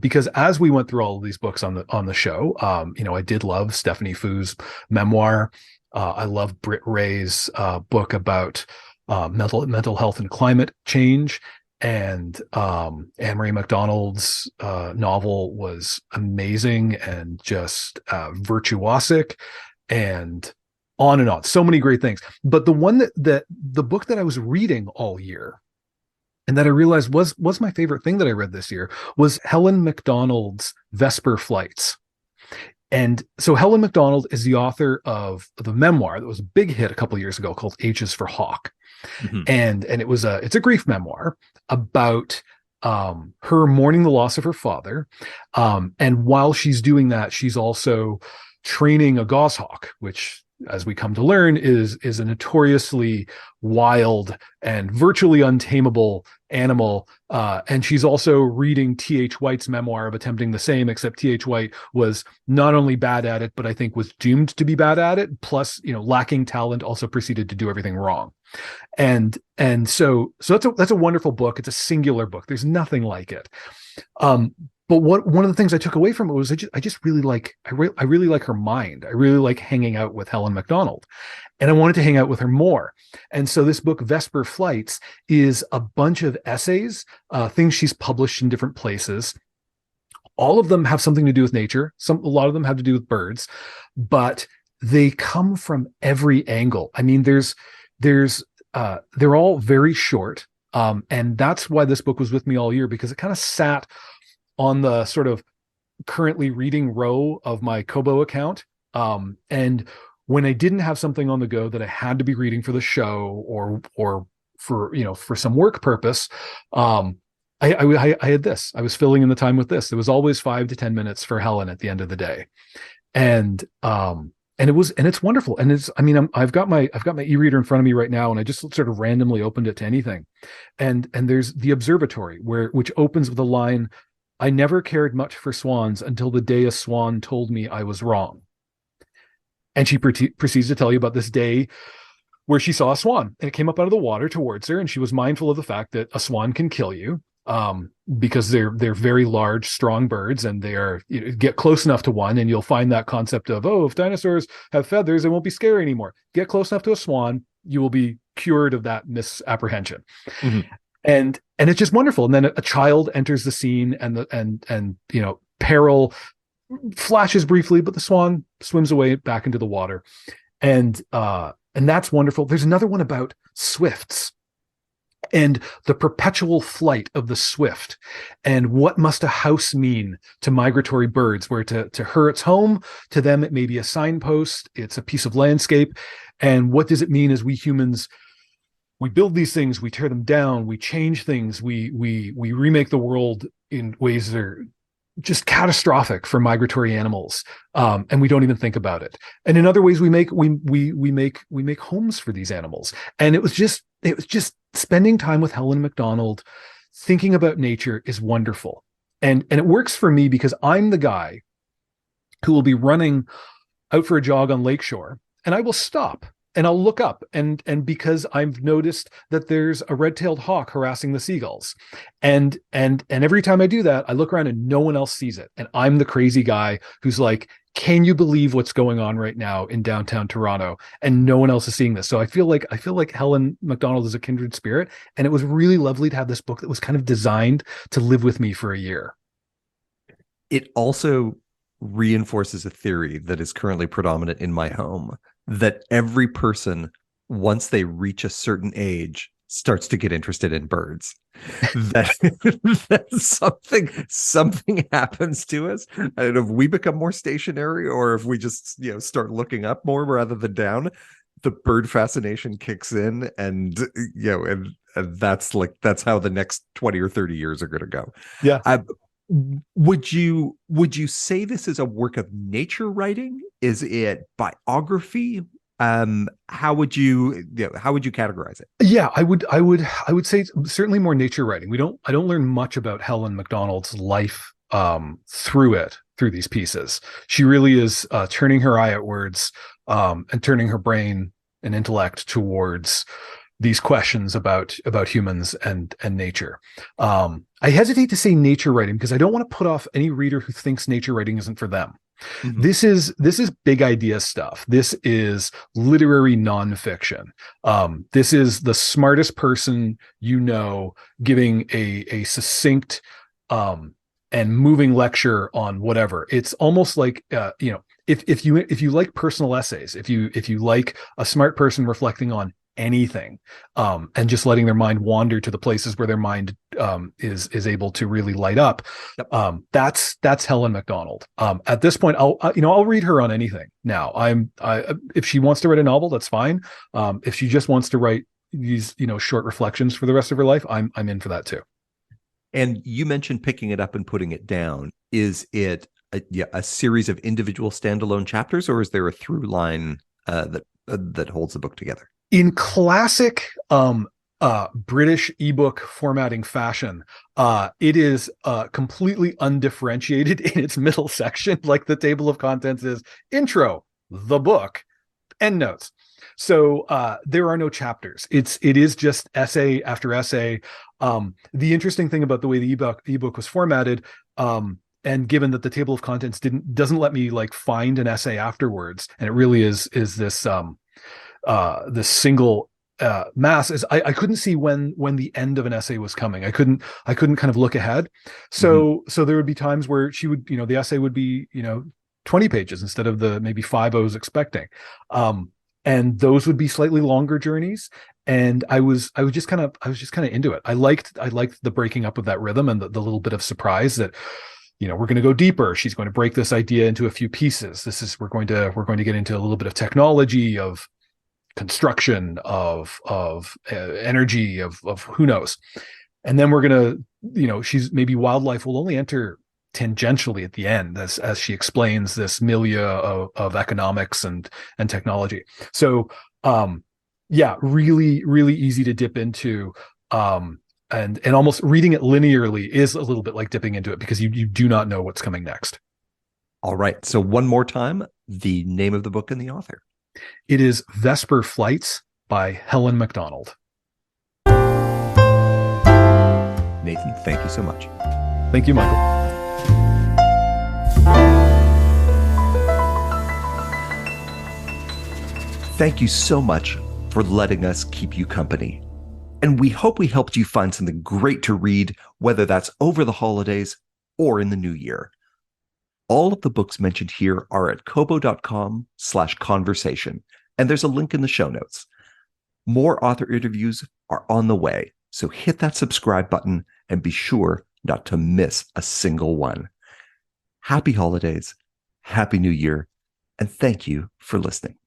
because as we went through all of these books on the show, I did love Stephanie Foo's memoir. I love Britt Ray's book about mental health and climate change, and Anne-Marie MacDonald's novel was amazing and just virtuosic, and on. So many great things. But the one that the book that I was reading all year, and that I realized was my favorite thing that I read this year, was Helen Macdonald's Vesper Flights. And so Helen Macdonald is the author of the memoir that was a big hit a couple of years ago called H is for Hawk. Mm-hmm. And it's a grief memoir about her mourning the loss of her father. And while she's doing that, she's also training a goshawk, which, as we come to learn, is a notoriously wild and virtually untamable animal. And she's also reading T.H. White's memoir of attempting the same, except T.H. White was not only bad at it, but I think was doomed to be bad at it. Plus, lacking talent, also proceeded to do everything wrong. And so that's a wonderful book. It's a singular book. There's nothing like it. But one of the things I took away from it was I just really like her mind. I really like hanging out with Helen Macdonald, and I wanted to hang out with her more. And so this book, Vesper Flights, is a bunch of essays, things she's published in different places. All of them have something to do with nature. A lot of them have to do with birds, but they come from every angle. I mean, they're all very short, and that's why this book was with me all year, because it kind of sat on the sort of currently reading row of my Kobo account. And when I didn't have something on the go that I had to be reading for the show or for some work purpose, I had this. I was filling in the time with this. There was always 5 to 10 minutes for Helen at the end of the day. And it's wonderful. And I've got my e-reader in front of me right now, and I just sort of randomly opened it to anything. And there's The Observatory, which opens with a line, "I never cared much for swans until the day a swan told me I was wrong." And she proceeds to tell you about this day where she saw a swan, and it came up out of the water towards her, and she was mindful of the fact that a swan can kill you, because they're very large, strong birds, and they are, get close enough to one, and you'll find that concept of, if dinosaurs have feathers, they won't be scary anymore. Get close enough to a swan, you will be cured of that misapprehension. Mm-hmm. And it's just wonderful. And then a child enters the scene, and peril flashes briefly, but the swan swims away back into the water. And that's wonderful. There's another one about swifts and the perpetual flight of the swift, and what must a house mean to migratory birds, where to her it's home, to them it may be a signpost, it's a piece of landscape. And what does it mean as we humans, we build these things, we tear them down, we change things, we remake the world in ways that are just catastrophic for migratory animals, and we don't even think about it. And in other ways, we make homes for these animals. And it was just spending time with Helen Macdonald, thinking about nature is wonderful, and it works for me because I'm the guy who will be running out for a jog on Lakeshore, and I will stop. And I'll look up, and because I've noticed that there's a red-tailed hawk harassing the seagulls, and every time I do that, I look around and no one else sees it, and I'm the crazy guy who's like, can you believe what's going on right now in downtown Toronto? And no one else is seeing this. So I feel like Helen MacDonald is a kindred spirit. And it was really lovely to have this book that was kind of designed to live with me for a year. It also reinforces a theory that is currently predominant in my home, that every person, once they reach a certain age, starts to get interested in birds. that something happens to us. I don't know if we become more stationary or if we just start looking up more rather than down. The bird fascination kicks in, and that's how the next 20 or 30 years are going to go. Yeah. Would you say this is a work of nature writing? Is it biography? How would you categorize it? Yeah, I would say certainly more nature writing. I don't learn much about Helen MacDonald's life through these pieces. She really is turning her eye outwards and turning her brain and intellect towards these questions about humans and nature. I hesitate to say nature writing because I don't want to put off any reader who thinks nature writing isn't for them. Mm-hmm. This is big idea stuff. This is literary nonfiction. This is the smartest person giving a succinct and moving lecture on whatever. It's almost like if you like personal essays, if you like a smart person reflecting on anything and just letting their mind wander to the places where their mind is able to really light up. Yep. That's Helen MacDonald. At this point, I'll read her on anything now. If she wants to write a novel, that's fine. If she just wants to write these short reflections for the rest of her life, I'm in for that too. And you mentioned picking it up and putting it down. Is it a series of individual standalone chapters, or is there a through line that holds the book together? In classic British ebook formatting fashion, it is completely undifferentiated in its middle section. Like the table of contents is intro, the book, endnotes. So there are no chapters. It is just essay after essay. The interesting thing about the way the ebook was formatted, and given that the table of contents doesn't let me find an essay afterwards, and it really is this this single mass, is I couldn't see when the end of an essay was coming. I couldn't kind of look ahead. So there would be times where she would, the essay would be 20 pages instead of the maybe 5 I was expecting. And those would be slightly longer journeys. And I was just kind of into it. I liked the breaking up of that rhythm and the little bit of surprise that, we're going to go deeper. She's going to break this idea into a few pieces. We're going to get into a little bit of technology, of construction, of energy, of who knows. And then we're going to, she's maybe wildlife will only enter tangentially at the end as she explains this milieu of economics and technology. So really, really easy to dip into. And almost reading it linearly is a little bit like dipping into it because you do not know what's coming next. All right. So one more time, the name of the book and the author. It is Vesper Flights by Helen MacDonald. Nathan, thank you so much. Thank you, Michael. Thank you so much for letting us keep you company. And we hope we helped you find something great to read, whether that's over the holidays or in the new year. All of the books mentioned here are at kobo.com/conversation, and there's a link in the show notes. More author interviews are on the way, so hit that subscribe button and be sure not to miss a single one. Happy holidays, happy new year, and thank you for listening.